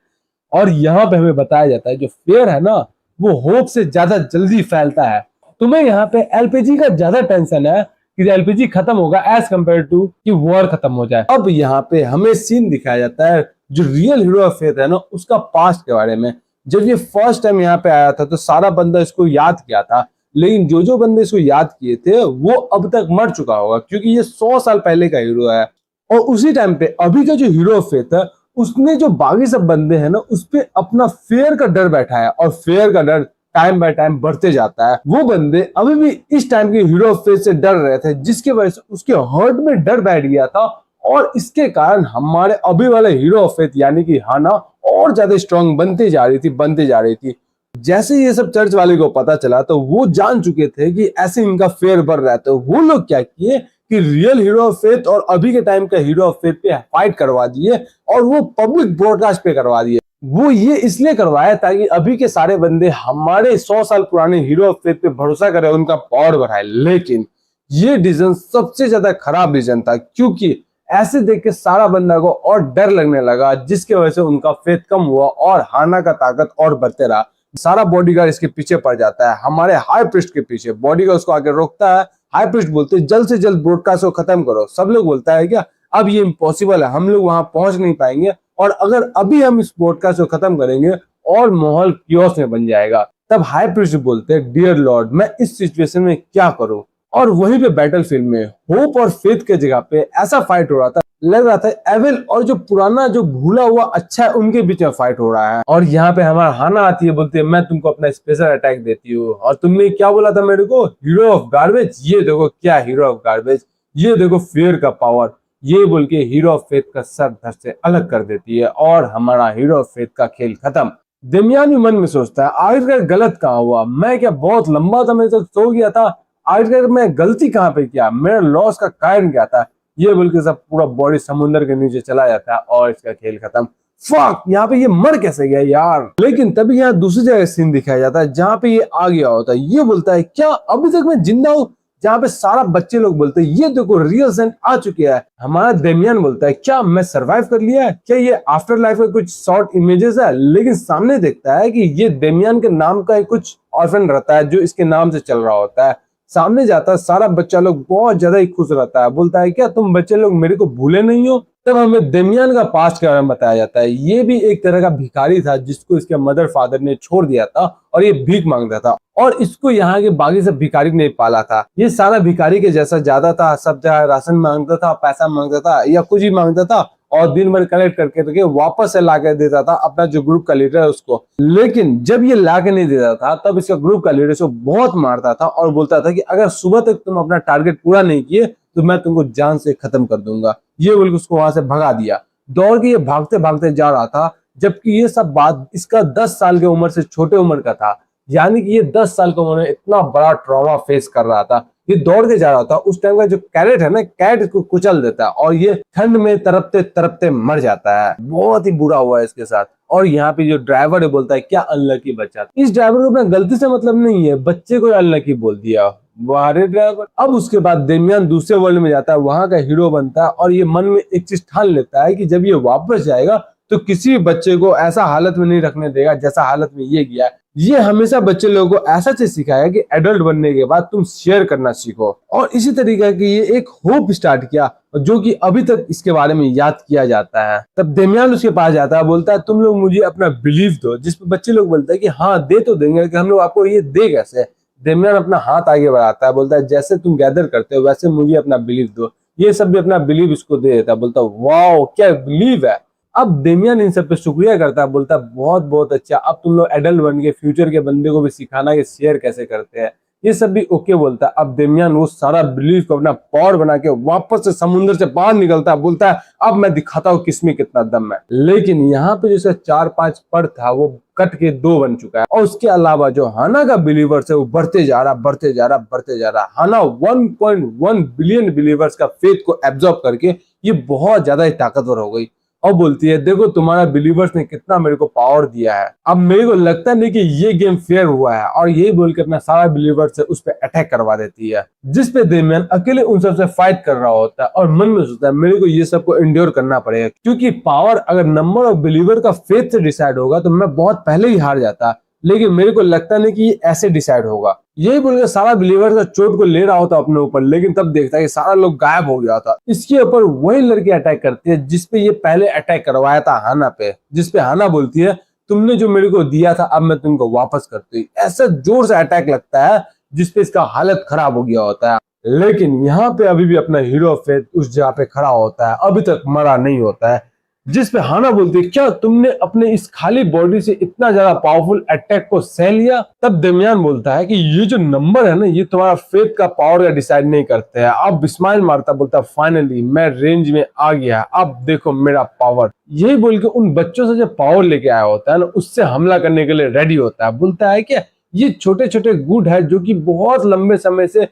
और यहाँ पे हमें बताया जाता है जो फेयर है ना, वो होप से ज्यादा जल्दी फैलता है। तुम्हें यहाँ पे एलपीजी का ज्यादा टेंशन है कि एलपीजी खत्म होगा एज कम्पेयर टू कि वॉर खत्म हो जाए। अब यहाँ पे हमें सीन दिखाया जाता है जो रियल हीरो ऑफ फेथ है ना, उसका पास्ट के बारे में। जब ये फर्स्ट टाइम यहाँ पे आया था तो सारा बंदा इसको याद किया था, लेकिन जो बंदे इसको याद किए थे वो अब तक मर चुका होगा, क्योंकि ये 100 साल पहले का हीरो है। और उसी टाइम पे अभी का जो हीरो ऑफ फेथ है उसने जो बाकी सब बंदे हैं ना उस पे अपना फेयर का डर बैठा है, और फेयर का डर टाइम बाय टाइम बढ़ते जाता है। वो बंदे अभी भी इस टाइम के हीरो ऑफ फेथ से डर रहे थे, जिसकी वजह से उसके हार्ट में डर बैठ गया था, और इसके कारण हमारे अभी वाले हीरो ऑफ फेथ यानी कि हाना और ज्यादा स्ट्रांग बनती जा रही थी। जैसे ये सब चर्च वाले को पता चला तो वो जान चुके थे कि ऐसे इनका फेयर बढ़ रहा है, तो वो लोग क्या किए कि रियल हीरो ऑफ फेथ और अभी के टाइम का हीरो ऑफ फेथ पे फाइट करवा दिए, और वो पब्लिक ब्रॉडकास्ट पे करवा दिए। वो ये इसलिए करवाया ताकि अभी के सारे बंदे हमारे 100 साल पुराने हीरो ऑफ फेथ पे भरोसा करें, उनका पावर बढ़ाए। लेकिन ये डिसीजन सबसे ज्यादा खराब डिसीजन था, क्योंकि ऐसे देख के सारा बंदा को और डर लगने लगा, जिसकी वजह से उनका फेथ कम हुआ और हाना का ताकत और बढ़ते रहा। सारा बॉडीगार्ड इसके पीछे पड़ जाता है, हमारे हाई प्रिस्ट के पीछे। बॉडीगार्ड उसको आगे रोकता है, हाई प्रिस्ट बोलते हैं जल्द से जल्द ब्रॉडकास्ट को खत्म करो। सब लोग बोलता है क्या अब ये इम्पॉसिबल है, हम लोग वहां पहुंच नहीं पाएंगे, और अगर अभी हम इस ब्रॉडकास्ट को खत्म करेंगे और माहौल कियोस में बन जाएगा। तब हाई प्रिस्ट बोलते हैं डियर लॉर्ड, मैं इस सिचुएशन में क्या करूं। और वहीं पे बैटलफील्ड में होप और फेथ के जगह पे ऐसा फाइट हो रहा था, लग रहा था एविल और जो पुराना जो भूला हुआ अच्छा है उनके बीच में फाइट हो रहा है। और यहाँ पे हमारा हाना आती है, बोलती है मैं तुमको अपना स्पेशल अटैक देती हूँ, और तुमने क्या बोला था मेरे को, हीरो ऑफ गार्बेज। ये देखो क्या हीरो ऑफ गार्बेज, ये देखो फेयर का पावर। ये बोल के हीरो ऑफ फेथ का सर धड़ से अलग कर देती है, और हमारा हीरो ऑफ फेथ का खेल खत्म। दरमियान भी मन में सोचता है आखिरकार गलत कहाँ हुआ, मैं क्या बहुत लंबा समय तक सो गया था, आखिरकार मैं गलती कहाँ पे किया, मेरा लॉस का कारण क्या था। ये बोल के सब पूरा बॉडी समुद्र के नीचे चला जाता है और इसका खेल खत्म। फक, यहाँ पे ये मर कैसे गया यार। लेकिन तभी यहाँ दूसरी जगह सीन दिखाया जाता है जहाँ पे ये आ गया होता है। ये बोलता है क्या अभी तक मैं जिंदा हूँ, जहाँ पे सारा बच्चे लोग बोलते हैं ये देखो रियल सेंट आ चुके हैं। हमारा दरमियान बोलता है क्या मैं सरवाइव कर लिया है, क्या ये आफ्टर लाइफ का कुछ शॉर्ट इमेजेस है। लेकिन सामने देखता है कि ये दरमियान के नाम का कुछ ऑर्फन रहता है जो इसके नाम से चल रहा होता है। सामने जाता है, सारा बच्चा लोग बहुत ज्यादा ही खुश रहता है, बोलता है क्या तुम बच्चे लोग मेरे को भूले नहीं हो। तब हमें दरमियान का पास्ट के बारे में बताया जाता है। ये भी एक तरह का भिखारी था जिसको इसके मदर फादर ने छोड़ दिया था, और ये भीख मांगता था, और इसको यहाँ के बाकी सब भिखारी ने पाला था। ये सारा भिखारी के जैसा ज्यादा था, सब जगह राशन मांगता था, पैसा मांगता था या कुछ ही मांगता था, और दिन भर कलेक्ट करके वापस से ला के देता था अपना जो ग्रुप का लीडर है उसको। लेकिन जब ये ला के नहीं देता था तब इसका ग्रुप का लीडर इसको बहुत मारता था, और बोलता था कि अगर सुबह तक तुम अपना टारगेट पूरा नहीं किए तो मैं तुमको जान से खत्म कर दूंगा। ये बोल के उसको वहां से भगा दिया। दौड़ के ये भागते भागते जा रहा था, जबकि ये सब बात इसका 10 साल की उम्र से छोटे उम्र का था, यानी कि ये 10 साल की उम्र में इतना बड़ा ट्रॉमा फेस कर रहा था। ये दौड़ के जा रहा था, उस टाइम का जो कैरेट है ना, कैट इसको कुचल देता है, और ये ठंड में तरपते तरपते मर जाता है। बहुत ही बुरा हुआ है इसके साथ। और यहाँ पे जो ड्राइवर है बोलता है क्या अनलकी बच्चा। इस ड्राइवर को अपना गलती से मतलब नहीं है, बच्चे को अनलकी बोल दिया, वारे ड्राइवर। अब उसके बाद दरमियान दूसरे वर्ल्ड में जाता है, वहां का हीरो बनता है, और ये मन में एक चीज ठान लेता है कि जब ये वापस जाएगा तो किसी भी बच्चे को ऐसा हालत में नहीं रखने देगा जैसा हालत में ये गया। ये हमेशा बच्चे लोगों को ऐसा चीज सिखाया कि एडल्ट बनने के बाद तुम शेयर करना सीखो, और इसी तरीके की ये एक होप स्टार्ट किया जो कि अभी तक इसके बारे में याद किया जाता है। तब दरमियान उसके पास जाता है, बोलता है तुम लोग मुझे अपना बिलीव दो, जिसपे बच्चे लोग बोलते हैं कि हाँ दे तो देंगे, कि हम लोग आपको ये दे कैसे। दरमियान अपना हाथ आगे बढ़ाता है, बोलता है जैसे तुम गैदर करते हो वैसे मुझे अपना बिलीव दो। ये सब भी अपना बिलीव इसको दे देता है, बोलता है वाओ क्या बिलीव है। अब दरमियान इन सब पे शुक्रिया करता है, बोलता है बहुत बहुत अच्छा, अब तुम लोग एडल्ट बन के फ्यूचर के बंदे को भी सिखाना कि शेयर कैसे करते हैं। ये सब भी ओके बोलता है। अब दरमियान वो सारा बिलीव को अपना पावर बना के वापस से समुद्र से बाहर निकलता है, बोलता है अब मैं दिखाता हूँ किसमें कितना दम है। लेकिन यहाँ पे जैसे 4-5 पड़ था वो कट के 2 बन चुका है, और उसके अलावा जो हाना का बिलीवर्स है वो बढ़ते जा रहा। हाना 1.1 बिलियन बिलीवर्स का फेथ को एब्जॉर्ब करके ये बहुत ज्यादा ही ताकतवर हो गई, और बोलती है देखो तुम्हारा बिलीवर्स ने कितना मेरे को पावर दिया है, अब मेरे को लगता नहीं कि ये गेम फेयर हुआ है। और यही बोल के अपना सारा बिलीवर्स से उस पर अटैक करवा देती है, जिसपे दरमियान अकेले उन सबसे फाइट कर रहा होता है, और मन में सोचता है मेरे को ये सबको एंड्योर करना पड़ेगा, क्योंकि पावर अगर नंबर ऑफ बिलीवर का फेथ से डिसाइड होगा तो मैं बहुत पहले ही हार जाता, लेकिन मेरे को लगता नहीं कि ये ऐसे डिसाइड होगा। यही बोलकर सारा बिलीवर का चोट को ले रहा होता अपने ऊपर, लेकिन तब देखता है कि सारा लोग गायब हो गया था। इसके ऊपर वही लड़की अटैक करती है जिसपे ये पहले अटैक करवाया था हाना पे, जिसपे हाना बोलती है तुमने जो मेरे को दिया था अब मैं तुमको वापस करती हूँ। ऐसा जोर से अटैक लगता है जिसपे इसका हालत खराब हो गया होता है। लेकिन यहाँ पे अभी भी अपना हीरो ऑफ फेथ उस जगह पे खड़ा होता है, अभी तक मरा नहीं होता है। जिस पे हाना बोलती है, क्या तुमने अपने इस खाली बॉडी से इतना ज्यादा पावरफुल अटैक को सह लिया? तब दरमियान बोलता है कि ये जो नंबर है ना, ये तुम्हारा फेथ का पावर का डिसाइड नहीं करते हैं। अब स्माइल मारता बोलता है, फाइनली मैं रेंज में आ गया, अब देखो मेरा पावर। यही बोल के उन बच्चों से जो पावर लेके आया होता है ना, उससे हमला करने के लिए रेडी होता है। बोलता है कि ये छोटे छोटे गुड है जो कि बहुत लंबे समय से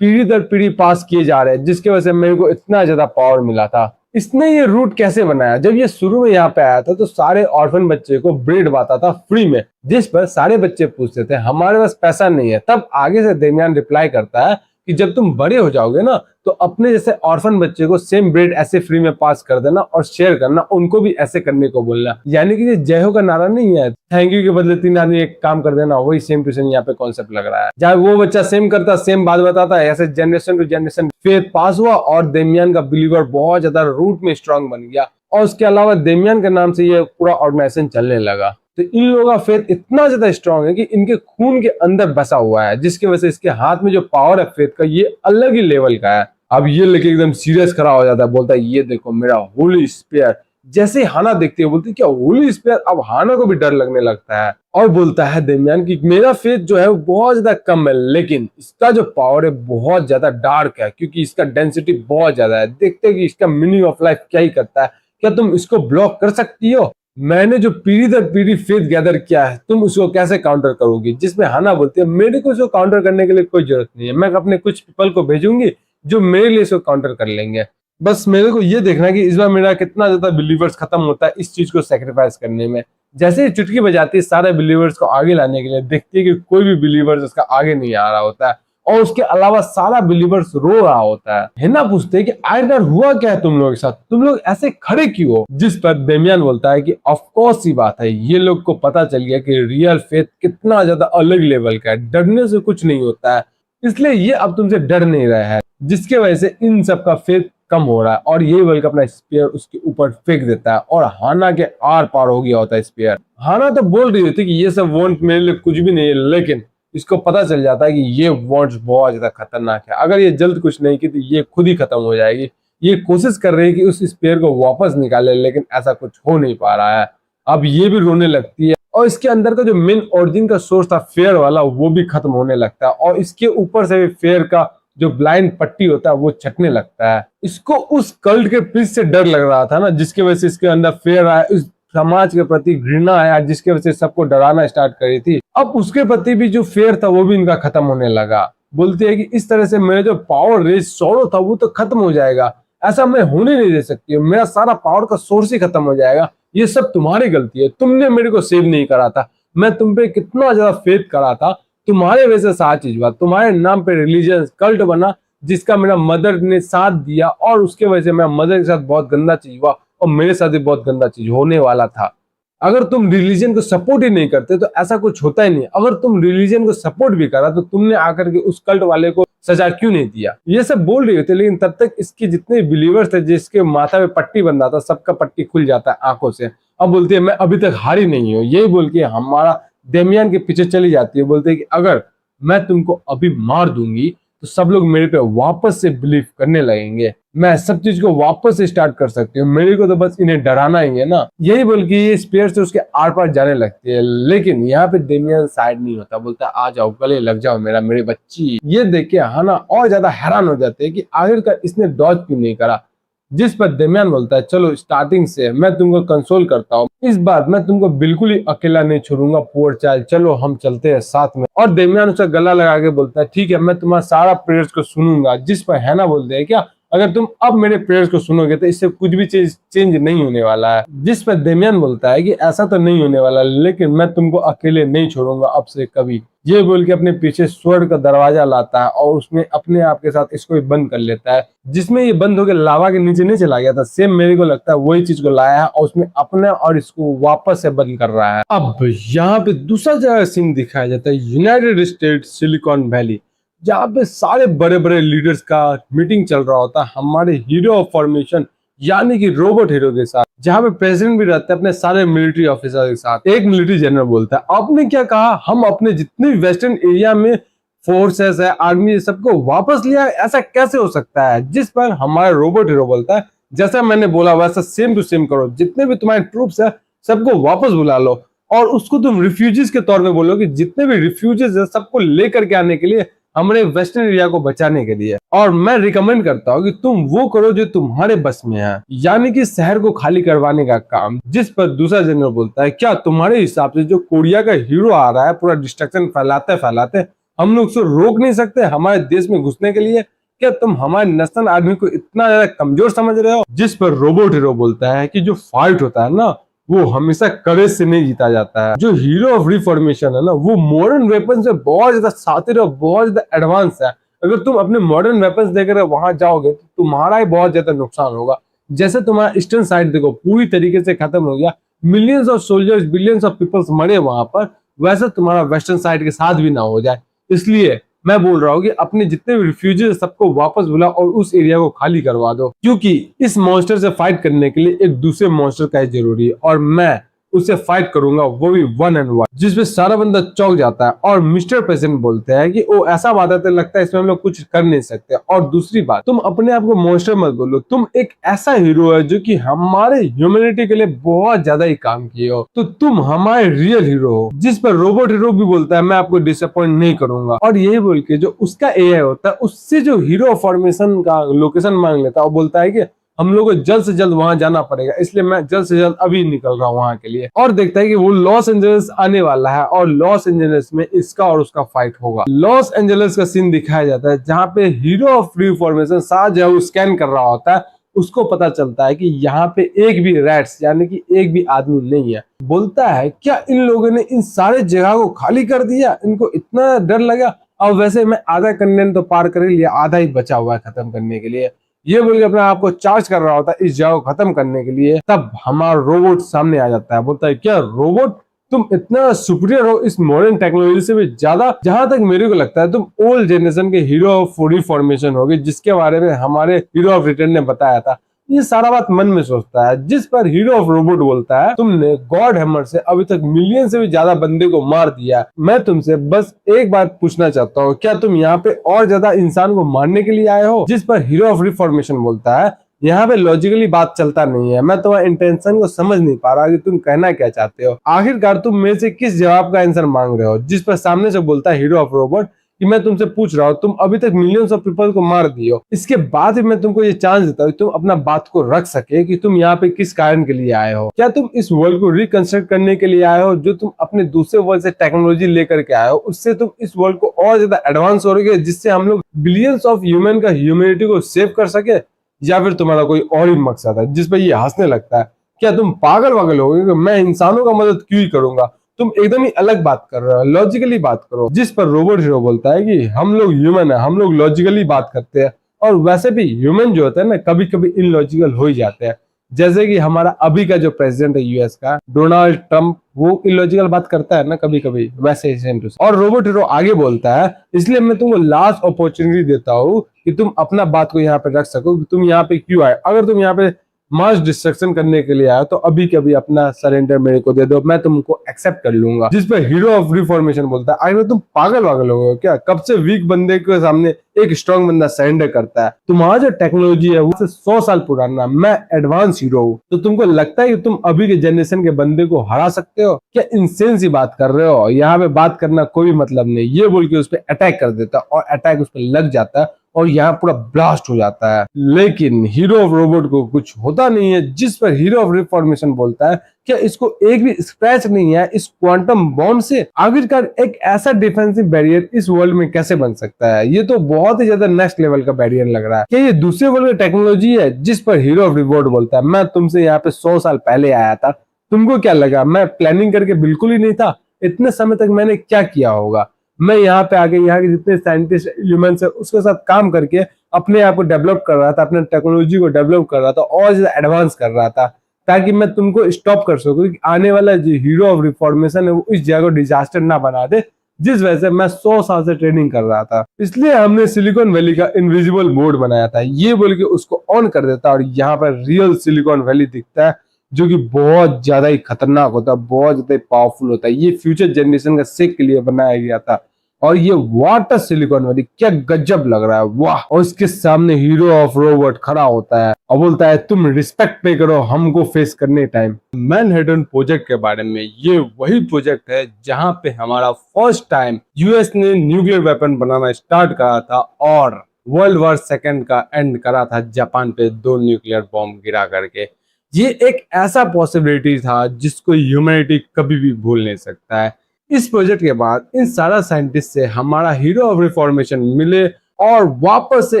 पीढ़ी दर पीढ़ी पास किए जा रहे हैं, जिसकी वजह से मेरे को इतना ज्यादा पावर मिला था। इसने ये रूट कैसे बनाया? जब ये शुरू में यहाँ पे आया था तो सारे ऑर्फन बच्चे को ब्रेड बांटा था फ्री में, जिस पर सारे बच्चे पूछते थे हमारे पास पैसा नहीं है। तब आगे से दरमियान रिप्लाई करता है कि जब तुम बड़े हो जाओगे ना तो अपने जैसे ऑर्फन बच्चे को सेम ब्रेड ऐसे फ्री में पास कर देना और शेयर करना, उनको भी ऐसे करने को बोलना। यानी कि ये जय हो का नारा नहीं है, थैंक यू के बदले 3 आदमी एक काम कर देना, वही सेम टू सेम यहाँ पे कॉन्सेप्ट लग रहा है। जब वो बच्चा सेम करता सेम बात बताता है, ऐसे जनरेशन टू जनरेशन फेथ पास हुआ और दरमियान का बिलीवर बहुत ज्यादा रूट में स्ट्रांग बन गया। और उसके अलावा दरमियान के नाम से ये पूरा ऑर्गेनाइजेशन चलने लगा। तो इन लोगों का फेथ इतना ज्यादा स्ट्रांग है कि इनके खून के अंदर बसा हुआ है, जिसकी वजह से इसके हाथ में जो पावर है फेथ का, ये अलग ही लेवल का है। अब ये लेके एकदम सीरियस खड़ा हो जाता है, बोलता है ये देखो मेरा होली स्पेयर। जैसे ही हाना देखती है बोलती है क्या होली स्पेयर? अब हाना को भी डर लगने लगता है और बोलता है दरमियान कि मेरा फेथ जो है वो बहुत ज्यादा कम है, लेकिन इसका जो पावर है बहुत ज्यादा डार्क है, क्योंकि इसका डेंसिटी बहुत ज्यादा है। देखते हैं कि इसका मीनिंग ऑफ लाइफ क्या ही करता है। क्या तुम इसको ब्लॉक कर सकती हो? मैंने जो पीढ़ी दर पीढ़ी फेथ गैदर किया है, तुम उसको कैसे काउंटर करोगी? जिसमें हाना बोलती है मेरे को इसको काउंटर करने के लिए कोई जरूरत नहीं है, मैं अपने कुछ पीपल को भेजूंगी जो मेरे लिए इसको काउंटर कर लेंगे। बस मेरे को ये देखना है कि इस बार मेरा कितना ज्यादा बिलीवर्स खत्म होता है इस चीज को सेक्रीफाइस करने में। जैसे ही चुटकी बजाती है सारे बिलीवर्स को आगे लाने के लिए, देखती है कि कोई भी बिलीवर्स उसका आगे नहीं आ रहा होता है और उसके अलावा सारा बिलीवर्स रो रहा होता है। हिना पूछते हैं कि आयरन हुआ क्या है तुम लोगों के साथ, तुम लोग ऐसे खड़े क्यों हो? जिस पर दरमियान बोलता है कि ऑफ कोर्स ही बात है, ये लोग को पता चल गया कि रियल फेथ कितना ज्यादा अलग लेवल का है, डरने से कुछ नहीं होता है, इसलिए ये अब तुमसे डर नहीं रहा है, जिसके वजह से इन सब का फेथ कम हो रहा है। और ये बोल के अपना स्पेयर उसके ऊपर फेंक देता है और हाना के आर पार हो गया होता है स्पेयर। हाना तो बोल रही होती कि ये सब वांट मेरे लिए कुछ भी नहीं है, लेकिन इसको पता चल जाता है कि ये वांट्स बहुत ज्यादा खतरनाक है, अगर ये जल्द कुछ नहीं की तो ये खुद ही खत्म हो जाएगी। ये कोशिश कर रही है कि उस स्पेयर को वापस निकाले, लेकिन ऐसा कुछ हो नहीं पा रहा है। अब ये भी रोने लगती है और इसके अंदर का जो मेन ओरिजिन का सोर्स था फेयर वाला, वो भी खत्म होने लगता है और इसके ऊपर से भी फेयर का जो ब्लाइंड पट्टी होता है वो छटने लगता है। इसको उस कल्ट के पीछे से डर लग रहा था ना, जिसकी वजह से इसके अंदर फेयर आया, उस समाज के प्रति घृणा आया, जिसकी वजह से सबको डराना स्टार्ट करी थी। अब उसके प्रति भी जो फेयर था वो भी इनका खत्म होने लगा। बोलती है कि इस तरह से मेरा जो पावर रेज सौरो था वो तो खत्म हो जाएगा, ऐसा मैं होने नहीं दे सकती, मेरा सारा पावर का सोर्स ही खत्म हो जाएगा, ये सब तुम्हारी गलती है, तुमने मेरे को सेव नहीं करा था, मैं तुम पे कितना ज्यादा फेथ करा था, तुम्हारे वजह से सारा चीज हुआ, तुम्हारे नाम पे रिलीजन कल्ट बना जिसका मेरा मदर ने साथ दिया और उसके वजह से मेरा मदर के साथ बहुत गंदा चीज हुआ और मेरे साथ भी बहुत गंदा चीज होने वाला था। अगर तुम रिलीजन को सपोर्ट ही नहीं करते तो ऐसा कुछ होता ही नहीं, अगर तुम रिलीजन को सपोर्ट भी करा तो तुमने आकर के उस कल्ट वाले को सजा क्यों नहीं दिया? ये सब बोल रही होती, लेकिन तब तक इसके जितने बिलीवर्स थे जिसके माथा पे पट्टी बन रहा था, सबका पट्टी खुल जाता है आंखों से। अब बोलती है मैं अभी तक हारी नहीं हूँ, यही बोल के हमारा दरमियान के पीछे चली जाती है। बोलते है कि अगर मैं तुमको अभी मार दूंगी तो सब लोग मेरे पे वापस से बिलीव करने लगेंगे, मैं सब चीज को वापस से स्टार्ट कर सकती हूँ, मेरे को तो बस इन्हें डराना ही है ना। यही बोल के ये स्पेयर से उसके आर पार जाने लगती है, लेकिन यहाँ पे दरमियान साइड नहीं होता, बोलता है आ जाओ गले लग जाओ मेरी बच्ची। ये देख के हाना और ज्यादा हैरान हो जाते हैं कि आखिरकार इसने डॉज क्यों नहीं करा। जिस पर दरमियान बोलता है चलो स्टार्टिंग से मैं तुमको कंसोल करता हूँ, इस बार मैं तुमको बिल्कुल ही अकेला नहीं छोड़ूंगा पुअर चाइल्ड, चलो हम चलते हैं साथ में। और दरमियान उसका गला लगा के बोलता है ठीक है मैं तुम्हारा सारा प्रेयर्स को सुनूंगा। जिस पर हैना बोलते हैं क्या अगर तुम अब मेरे प्रेयर्स को सुनोगे तो इससे कुछ भी चेंज नहीं होने वाला है। जिस पर दरमियान बोलता है कि ऐसा तो नहीं होने वाला, लेकिन मैं तुमको अकेले नहीं छोड़ूंगा अब से कभी। ये बोल के अपने पीछे स्वर्ग का दरवाजा लाता है और उसमें अपने आप के साथ इसको बंद कर लेता है, जिसमें ये बंद होकर लावा के नीचे नहीं चला गया था, सेम मेरे को लगता है वही चीज को लाया है और उसमें अपने और इसको वापस से बंद कर रहा है। अब यहाँ पे दूसरा जगह सीन दिखाया जाता है यूनाइटेड स्टेट सिलिकॉन वैली, जहाँ पे सारे बड़े बड़े लीडर्स का मीटिंग चल रहा होता है। हमारे हीरो ऑफ फॉर्मेशन यानी कि रोबोट हीरो के साथ, जहाँ पे प्रेसिडेंट भी रहता है अपने सारे मिलिट्री ऑफिसर के साथ। एक मिलिट्री जनरल बोलता है, आपने क्या कहा? हम अपने जितने भी वेस्टर्न एरिया में फोर्सेस है, आर्मी, सबको वापस लिया, ऐसा कैसे हो सकता है? जिस पर हमारा रोबोट हीरो बोलता है, जैसा मैंने बोला वैसा सेम टू सेम करो, जितने भी तुम्हारे ट्रूप्स है सबको वापस बुला लो, और उसको तुम रिफ्यूजीज के तौर पे बोलो कि जितने भी रिफ्यूजीज है सबको लेकर के आने के लिए, हमारे वेस्टर्न एरिया को बचाने के लिए। और मैं रिकमेंड करता हूँ कि तुम वो करो जो तुम्हारे बस में है, यानी कि शहर को खाली करवाने का काम। जिस पर दूसरा जनरल बोलता है, क्या तुम्हारे हिसाब से जो कोरिया का हीरो आ रहा है पूरा डिस्ट्रक्शन फैलाते फैलाते, हम लोग उसको रोक नहीं सकते हमारे देश में घुसने के लिए? क्या तुम हमारे नेशनल आर्मी को इतना ज्यादा कमजोर समझ रहे हो? जिस पर रोबोट हीरो बोलता है कि जो फाइट होता है ना, वो हमेशा करेज से नहीं जीता जाता है। जो हीरो ऑफ रिफॉर्मेशन है ना, वो मॉडर्न वेपन से बहुत ज्यादा शातिर और बहुत ज्यादा एडवांस है। अगर तुम अपने मॉडर्न वेपन्स लेकर वहां जाओगे तो तुम्हारा ही बहुत ज्यादा नुकसान होगा। जैसे तुम्हारा ईस्टर्न साइड देखो पूरी तरीके से खत्म हो गया, millions of soldiers, billions of peoples मरे वहां पर, वैसे तुम्हारा वेस्टर्न साइड के साथ भी ना हो जाए। इसलिए मैं बोल रहा हूँ कि अपने जितने भी रिफ्यूजीज सबको वापस बुलाओ और उस एरिया को खाली करवा दो, क्योंकि इस मॉन्स्टर से फाइट करने के लिए एक दूसरे मॉन्स्टर का जरूरी है, और मैं उससे फाइट करूंगा, वो भी 1-on-1, जिसपे सारा बंदा चौंक जाता है। और मिस्टर प्रेसिडेंट बोलते हैं कि वो ऐसा बात है, लगता है इसमें हम लोग कुछ कर नहीं सकते। और दूसरी बात, तुम अपने आप को मॉन्स्टर मत बोलो, तुम एक ऐसा हीरो है जो कि हमारे ह्यूमैनिटी के लिए बहुत ज्यादा ही काम किए हो, तो तुम हमारे रियल हीरो हो। जिस पर रोबोट हीरो भी बोलता है, मैं आपको डिसअपॉइंट नहीं करूंगा। और यही बोल के जो उसका एआई होता है उससे जो हीरो फॉर्मेशन का लोकेशन मांग लेता है, और बोलता है कि हम लोग को जल्द से जल्द वहां जाना पड़ेगा, इसलिए मैं जल्द से जल्द अभी निकल रहा हूँ वहां के लिए। और देखता है कि वो लॉस एंजलिस आने वाला है, और लॉस एंजलिस में इसका और उसका फाइट होगा। लॉस एंजलिस का सीन दिखाया जाता है जहाँ पे हीरो ऑफ रिफॉर्मेशन साथ जो है स्कैन कर रहा होता है, उसको पता चलता है कि यहाँ पे एक भी रैट्स यानी कि एक भी आदमी नहीं है। बोलता है, क्या इन लोगों ने इन सारे जगह को खाली कर दिया? इनको इतना डर लगा? और वैसे मैं आधा कंटेंट तो पार कर ही लिया, आधा ही बचा हुआ है खत्म करने के लिए। ये बोल के अपने आप को चार्ज कर रहा होता है इस जगह को खत्म करने के लिए। तब हमारा रोबोट सामने आ जाता है, बोलता है, क्या रोबोट तुम इतना सुपीरियर हो इस मॉडर्न टेक्नोलॉजी से भी ज्यादा? जहां तक मेरे को लगता है तुम ओल्ड जनरेशन के हीरो ऑफ रिफॉर्मेशन होगे, जिसके बारे में हमारे हीरो ऑफ रिटर्न ने बताया था। ये सारा बात मन में सोचता है। जिस पर हीरो ऑफ रोबोट बोलता है, तुमने गॉड हैमर से अभी तक मिलियन से भी ज्यादा बंदे को मार दिया, मैं तुमसे बस एक बात पूछना चाहता हूँ, क्या तुम यहाँ पे और ज्यादा इंसान को मारने के लिए आए हो? जिस पर हीरो ऑफ रिफॉर्मेशन बोलता है, यहाँ पे लॉजिकली बात चलता नहीं है, मैं तुम्हारे इंटेंशन को समझ नहीं पा रहा कि तुम कहना क्या चाहते हो। आखिरकार तुम मेरे से किस जवाब का आंसर मांग रहे हो? जिस पर सामने से बोलता है हीरो ऑफ रोबोट कि मैं तुमसे पूछ रहा हूँ, तुम अभी तक मिलियंस ऑफ पीपल को मार दिए हो, इसके बाद भी मैं तुमको ये चांस देता हूँ तुम अपना बात को रख सके कि तुम यहाँ पे किस कारण के लिए आए हो। क्या तुम इस वर्ल्ड को रिकंस्ट्रक्ट करने के लिए आए हो? जो तुम अपने दूसरे वर्ल्ड से टेक्नोलॉजी लेकर के आए हो, उससे तुम इस वर्ल्ड को और ज्यादा एडवांस हो रहे, जिससे हम लोग बिलियंस ऑफ ह्यूमन का ह्यूमैनिटी को सेव कर सके? या फिर तुम्हारा कोई और ही मकसद है? जिस पर ये हंसने लगता है, क्या तुम पागल वागल हो गए? मैं इंसानों का मदद क्यों ही करूंगा? तुम एकदम ही अलग बात कर रहे हो, लॉजिकली बात करो। जिस पर रोबोट हीरो बोलता है कि हम लोग ह्यूमन है, हम लोग लॉजिकली बात करते हैं, और वैसे भी ह्यूमन जो होता है ना, कभी कभी इनलॉजिकल हो ही जाते हैं। जैसे कि हमारा अभी का जो प्रेसिडेंट है यूएस का, डोनाल्ड ट्रंप, वो इलॉजिकल बात करता है ना कभी कभी, वैसे ही। और रोबोट हीरो आगे बोलता है, इसलिए मैं तुमको लास्ट अपॉर्चुनिटी देता हूँ कि तुम अपना बात को यहाँ पे रख सको, कि तुम यहाँ पे क्यों आए। अगर तुम यहाँ पे मास डिस्ट्रक्शन करने के लिए आया तो अभी के अभी अपना सरेंडर मेरे को दे दो, मैं तुमको एक्सेप्ट कर लूंगा। जिस पर हीरो ऑफ रिफॉर्मेशन बोलता है, अगर तुम पागल वागल हो गए क्या? कब से वीक बंदे के सामने एक स्ट्रॉन्ग बंदा सरेंडर करता है? तुम्हारा जो टेक्नोलॉजी है वो 100 साल पुराना, मैं एडवांस हीरो हूँ, तो तुमको लगता है कि तुम अभी के जनरेशन के बंदे को हरा सकते हो? क्या इंसेन सी बात कर रहे हो? यहाँ पे बात करना कोई मतलब नहीं। ये बोल के उस पर अटैक कर देता और अटैक उस पर लग जाता है और यहाँ पूरा ब्लास्ट हो जाता है। लेकिन हीरो ऑफ रोबोट को कुछ होता नहीं है। जिस पर हीरो ऑफ रिफॉर्मेशन बोलता है, क्या इसको एक भी स्क्रैच नहीं है इस क्वांटम बॉम्ब से? आखिरकार एक ऐसा डिफेंसिव बैरियर इस वर्ल्ड में कैसे बन सकता है? ये तो बहुत ही ज्यादा नेक्स्ट लेवल का बैरियर लग रहा है। क्या ये दूसरे वर्ल्ड की टेक्नोलॉजी है? जिस पर हीरो ऑफ रिवॉर्ड बोलता है, मैं तुमसे यहाँ पे 100 साल पहले आया था, तुमको क्या लगा मैं प्लानिंग करके बिल्कुल ही नहीं था? इतने समय तक मैंने क्या किया होगा? मैं यहाँ पे आके यहाँ के जितने साइंटिस्ट ह्यूमंस है उसके साथ काम करके अपने आप को डेवलप कर रहा था, अपने टेक्नोलॉजी को डेवलप कर रहा था और ज्यादा एडवांस कर रहा था, ताकि मैं तुमको स्टॉप कर सकूं कि आने वाला जो हीरो ऑफ रिफॉर्मेशन है वो इस जगह को डिजास्टर ना बना दे, जिस वजह से मैं 100 साल से ट्रेनिंग कर रहा था। इसलिए हमने सिलिकॉन वैली का इनविजिबल मोड बनाया था, ये बोल के उसको ऑन कर देता और यहाँ पर रियल सिलिकॉन वैली दिखता है, जो कि बहुत ज्यादा ही खतरनाक होता है, बहुत ज्यादा पावरफुल होता है। ये फ्यूचर जनरेशन का सेक के लिए बनाया गया था। और ये वाटर सिलिकॉन वैली क्या गजब लग रहा है, वाह। और इसके सामने हीरो ऑफ रोबोट खड़ा होता है और बोलता है तुम रिस्पेक्ट पे करो हमको फेस करने टाइम। मैनहट्टन प्रोजेक्ट के बारे में, ये वही प्रोजेक्ट है जहां पे हमारा फर्स्ट टाइम यूएस ने न्यूक्लियर वेपन बनाना स्टार्ट करा था और वर्ल्ड वॉर सेकेंड का एंड करा था जापान पे 2 न्यूक्लियर बॉम्ब गिरा करके। ये एक ऐसा पॉसिबिलिटी था जिसको ह्यूमैनिटी कभी भी भूल नहीं सकता है। इस प्रोजेक्ट के बाद इन सारा साइंटिस्ट से हमारा हीरो ऑफ रिफॉर्मेशन मिले और वापस से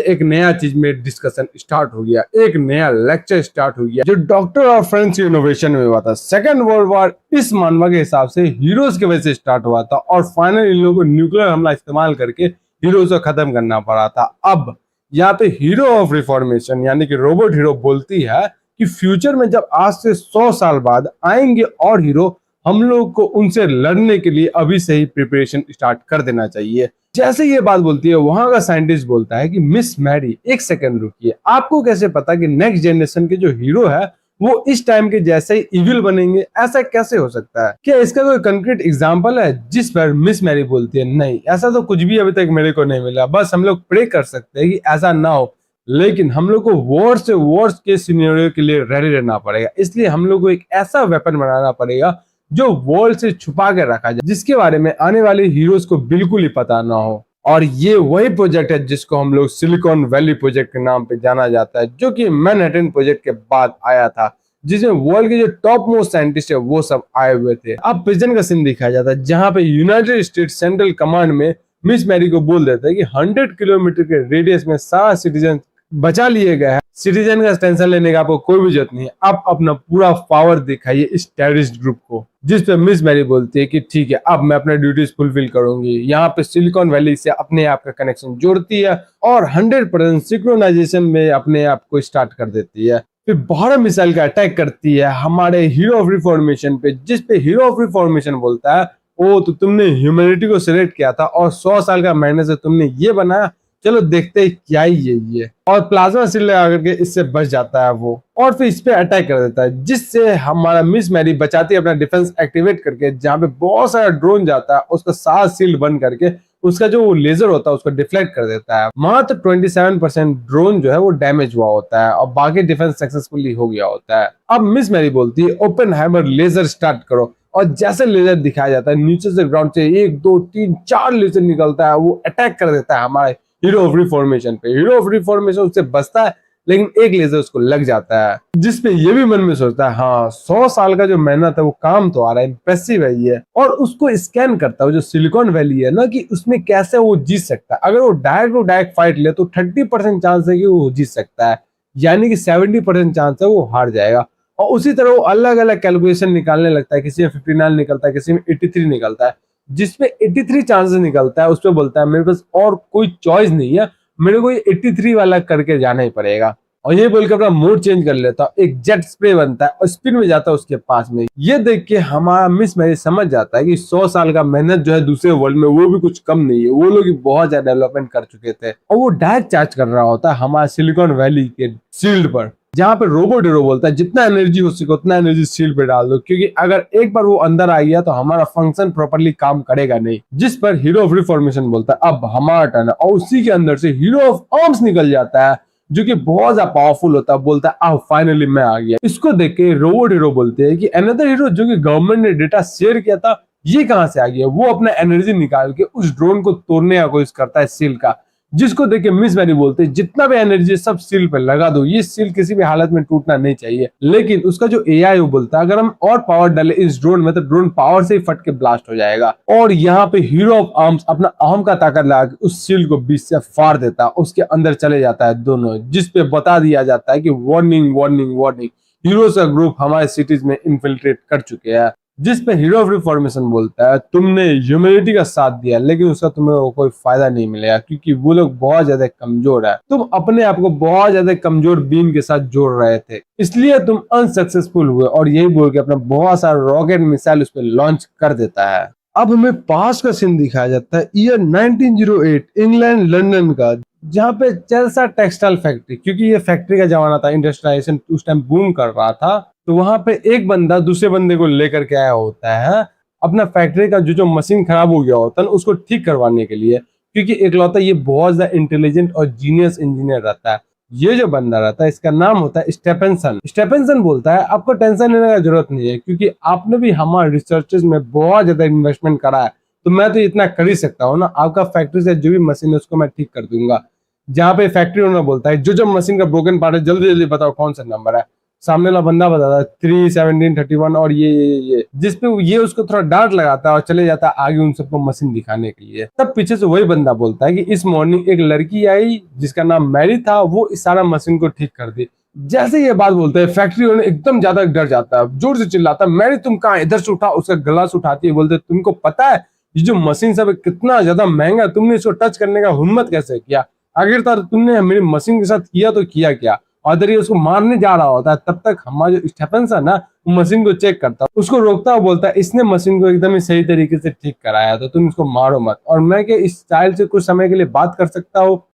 एक नया चीज में डिस्कशन स्टार्ट हो गया, एक नया लेक्चर स्टार्ट हो गया जो डॉक्टर ऑफ फ्रेंच इनोवेशन में हुआ था। सेकेंड वर्ल्ड वॉर इस मानवा के हिसाब से हीरोज की वजह से स्टार्ट हुआ था और फाइनल इन लोगों को न्यूक्लियर हमला इस्तेमाल करके हीरोज को खत्म करना पड़ा था। अब यहाँ पे हीरो ऑफ रिफॉर्मेशन यानी कि रोबोट हीरो बोलती है कि फ्यूचर में जब आज से 100 साल बाद आएंगे और हीरो, हम लोग को उनसे लड़ने के लिए अभी से ही प्रिपरेशन स्टार्ट कर देना चाहिए। जैसे ये बात बोलती है वहां का साइंटिस्ट बोलता है कि मिस मैरी एक सेकंड रुकिए, आपको कैसे पता कि नेक्स्ट जनरेशन के जो हीरो है वो इस टाइम के जैसे ही इविल बनेंगे, ऐसा कैसे हो सकता है? क्या इसका कोई कंक्रीट एग्जांपल है? जिस पर मिस मैरी बोलती है नहीं, ऐसा तो कुछ भी अभी तक मेरे को नहीं मिला, बस हम लोग प्रे कर सकते हैं कि ऐसा ना हो, लेकिन हम लोग को वर्स्ट से वर्स्ट के सिनेरियो के लिए रेडी रहना पड़ेगा। इसलिए हम लोग को एक ऐसा वेपन बनाना पड़ेगा जो वर्ल्ड से छुपा के रखा जाए, जिसके बारे में आने वाले हीरोज को बिल्कुल ही पता ना हो। और ये वही प्रोजेक्ट है जिसको हम लोग सिलिकॉन वैली प्रोजेक्ट के नाम पे जाना जाता है, जो कि मैनहट्टन प्रोजेक्ट के बाद आया था, जिसमें वर्ल्ड के जो टॉप मोस्ट साइंटिस्ट है वो सब आए हुए थे। अब प्रिजन का सीन दिखाया जाता है जहां पे यूनाइटेड स्टेट्स सेंट्रल कमांड में मिस मैरी को बोल देता है कि 100 किलोमीटर के रेडियस में सारा सिटीजन बचा लिए गए हैं, सिटीजन का टेंशन लेने का आपको कोई भी जरूरत नहीं है, आप अपना पूरा पावर दिखाइए इस टेररिस्ट ग्रुप को। जिस पे मिस मैरी बोलती है कि ठीक है, अब मैं अपना ड्यूटीज फुलफिल करूंगी। यहाँ पे सिलिकॉन वैली से अपने आप का कनेक्शन जोड़ती है और 100% सिंक्रोनाइजेशन में अपने आप को स्टार्ट कर देती है। फिर 12 मिसाइल का अटैक करती है हमारे हीरो ऑफ रिफॉर्मेशन पे, जिस पे हीरो ऑफ रिफॉर्मेशन बोलता है ओ तो तुमने ह्यूमैनिटी को सिलेक्ट किया था और 100 साल का मेहनत से तुमने ये बनाया, चलो देखते हैं क्या ही ये और प्लाज्मा शील्ड लगा करके इससे बच जाता है वो, और फिर इस पे अटैक कर देता है, जिससे हमारा मिस मैरी बचाती है अपना डिफेंस एक्टिवेट करके, जहाँ पे बहुत सारा ड्रोन जाता है उसका साथ शील्ड बंद करके उसका जो लेजर होता है उसको डिफ्लेक्ट कर देता है। मात्र 27% ड्रोन जो है वो डैमेज हुआ होता है और बाकी डिफेंस सक्सेसफुली हो गया होता है। अब मिस मैरी बोलती है ओपन हैमर लेजर स्टार्ट करो, और जैसे लेजर दिखाया जाता है नीचे से ग्राउंड से 1 2 3 4 लेजर निकलता है, वो अटैक कर देता है हमारे हीरो ऑफ रिफॉर्मेशन पे। हीरो ऑफ रिफॉर्मेशन उससे बचता है लेकिन एक लेजर उसको लग जाता है, जिसपे ये भी मन में सोचता है हाँ 100 साल का जो मेहनत है वो काम तो आ रहा है, इंप्रेसिव है ये। और उसको स्कैन करता है जो सिलिकॉन वैली है ना, कि उसमें कैसे वो जीत सकता है। अगर वो डायरेक्ट फाइट ले तो 30% चांस है कि वो जीत सकता है, यानी कि 70% चांस है वो हार जाएगा। और उसी तरह वो अलग अलग कैलकुलेशन निकालने लगता है, किसी में 59 निकलता है, किसी में 83 निकलता है, जिसपे 83 चांसेस निकलता है। उसपे बोलता है मेरे पास और कोई चॉइस नहीं है, मेरे को ये 83 वाला करके जाना ही पड़ेगा। और ये बोल के अपना मोड चेंज कर लेता है, एक जेट स्प्रे बनता है और स्पिन में जाता है उसके पास में। ये देख के हमारा मिस मैरी समझ जाता है कि 100 साल का मेहनत जो है दूसरे वर्ल्ड में वो भी कुछ कम नहीं है, वो लोग बहुत ज्यादा डेवलपमेंट कर चुके थे। और वो डायरेक्ट चार्ज कर रहा होता है हमारा सिलिकॉन वैली के शील्ड पर, जहाँ पे रोबोट हीरो बोलता है जितना एनर्जी हो सके उतना एनर्जी शील्ड पे डाल दो, क्योंकि अगर एक बार वो अंदर आ गया तो हमारा फंक्शन प्रॉपर्ली काम करेगा नहीं। जिस पर हीरो ऑफ रिफॉर्मेशन बोलता है अब हमारा टर्न है, और उसी के अंदर से हीरो ऑफ आर्म्स निकल जाता है जो कि बहुत ज्यादा पावरफुल होता है। बोलता है अब फाइनली मैं आ गया। इसको देख के रोबोट हीरो बोलते हैं कि अनदर हीरो जो कि गवर्नमेंट ने डेटा शेयर किया था ये कहाँ से आ गया। वो अपना एनर्जी निकाल के उस ड्रोन को तोड़ने का कोशिश करता है सील का, जिसको देख के मिस मैरी बोलते हैं जितना भी एनर्जी सब सील पे लगा दो, ये सील किसी भी हालत में टूटना नहीं चाहिए। लेकिन उसका जो एआई वो बोलता है अगर हम और पावर डाले इस ड्रोन में तो ड्रोन पावर से ही फट के ब्लास्ट हो जाएगा। और यहाँ पे हीरो ऑफ आर्म्स अपना आर्म का ताकत लगा के उस सील को बीच से फाड़ देता है, उसके अंदर चले जाता है दोनों, जिसपे बता दिया जाता है कि वार्निंग वार्निंग वार्निंग, हीरोज का ग्रुप हमारे सिटीज में इन्फिल्ट्रेट कर चुके हैं। जिस पे हीरो ऑफ रिफॉर्मेशन बोलता है तुमने ह्यूमैनिटी का साथ दिया लेकिन उसका तुम्हें कोई फायदा नहीं मिलेगा, क्योंकि वो लोग बहुत ज्यादा कमजोर है, तुम अपने आप को बहुत ज्यादा कमजोर बीन के साथ जोड़ रहे थे, इसलिए तुम अनसक्सेसफुल हुए। और यही बोल के अपना बहुत सारा रॉकेट मिसाइल उस पर लॉन्च कर देता है। अब हमें पास का सीन दिखाया जाता है ईयर 1908 इंग्लैंड लंदन का, जहाँ पे चेल्सा टेक्सटाइल फैक्ट्री, क्योंकि ये फैक्ट्री का जमाना था, इंडस्ट्रियलाइजेशन उस टाइम बूम कर रहा था, तो वहां पे एक बंदा दूसरे बंदे को लेकर के आया होता है अपना फैक्ट्री का जो जो मशीन खराब हो गया होता है उसको ठीक करवाने के लिए, क्योंकि इकलौता ये बहुत ज्यादा इंटेलिजेंट और जीनियस इंजीनियर रहता है। ये जो बंदा रहता है इसका नाम होता है स्टेफेंसन। स्टेफेंसन बोलता है आपको टेंशन लेने का जरूरत नहीं है, क्योंकि आपने भी हमारे रिसर्चेस में बहुत ज्यादा इन्वेस्टमेंट करा है, तो मैं तो इतना कर ही सकता हूँ ना, आपका फैक्ट्री से जो भी मशीन है उसको मैं ठीक कर दूंगा। जहाँ पे फैक्ट्री ओनर बोलता है जो जो मशीन का ब्रोकन पार्ट है जल्दी जल्दी बताओ कौन सा नंबर है। सामने वाला बंदा बताता है 3, 17, 31 और ये जिसपे ये उसको थोड़ा डांट लगाता है और चले जाता है आगे उन सबको मशीन दिखाने के लिए। तब पीछे से वही बंदा बोलता है कि इस मॉर्निंग एक लड़की आई जिसका नाम मैरी था, वो इस सारा मशीन को ठीक कर दी। जैसे ये बात बोलते हैं फैक्ट्री ओनर एकदम ज्यादा डर जाता है, जोर से चिल्लाता है मैरी तुम कहाँ, इधर से उठा। उसका गला से उठाती है, बोलते तुमको पता है ये जो मशीन सब कितना ज्यादा महंगा, तुमने इसको टच करने का हिम्मत कैसे किया, आखिरकार तुमने मेरी मशीन के साथ किया तो किया क्या। और इधर ये उसको मारने जा रहा होता है, तब तक हमारा जो स्टेफेंस है ना मशीन को चेक करता है, उसको रोकता हुआ बोलता है इसने मशीन को एकदम ही सही तरीके से ठीक कराया तो तुम इसको मारो मत, और मैं क्या इस चाइल्ड से कुछ समय के लिए बात कर सकता हूँ।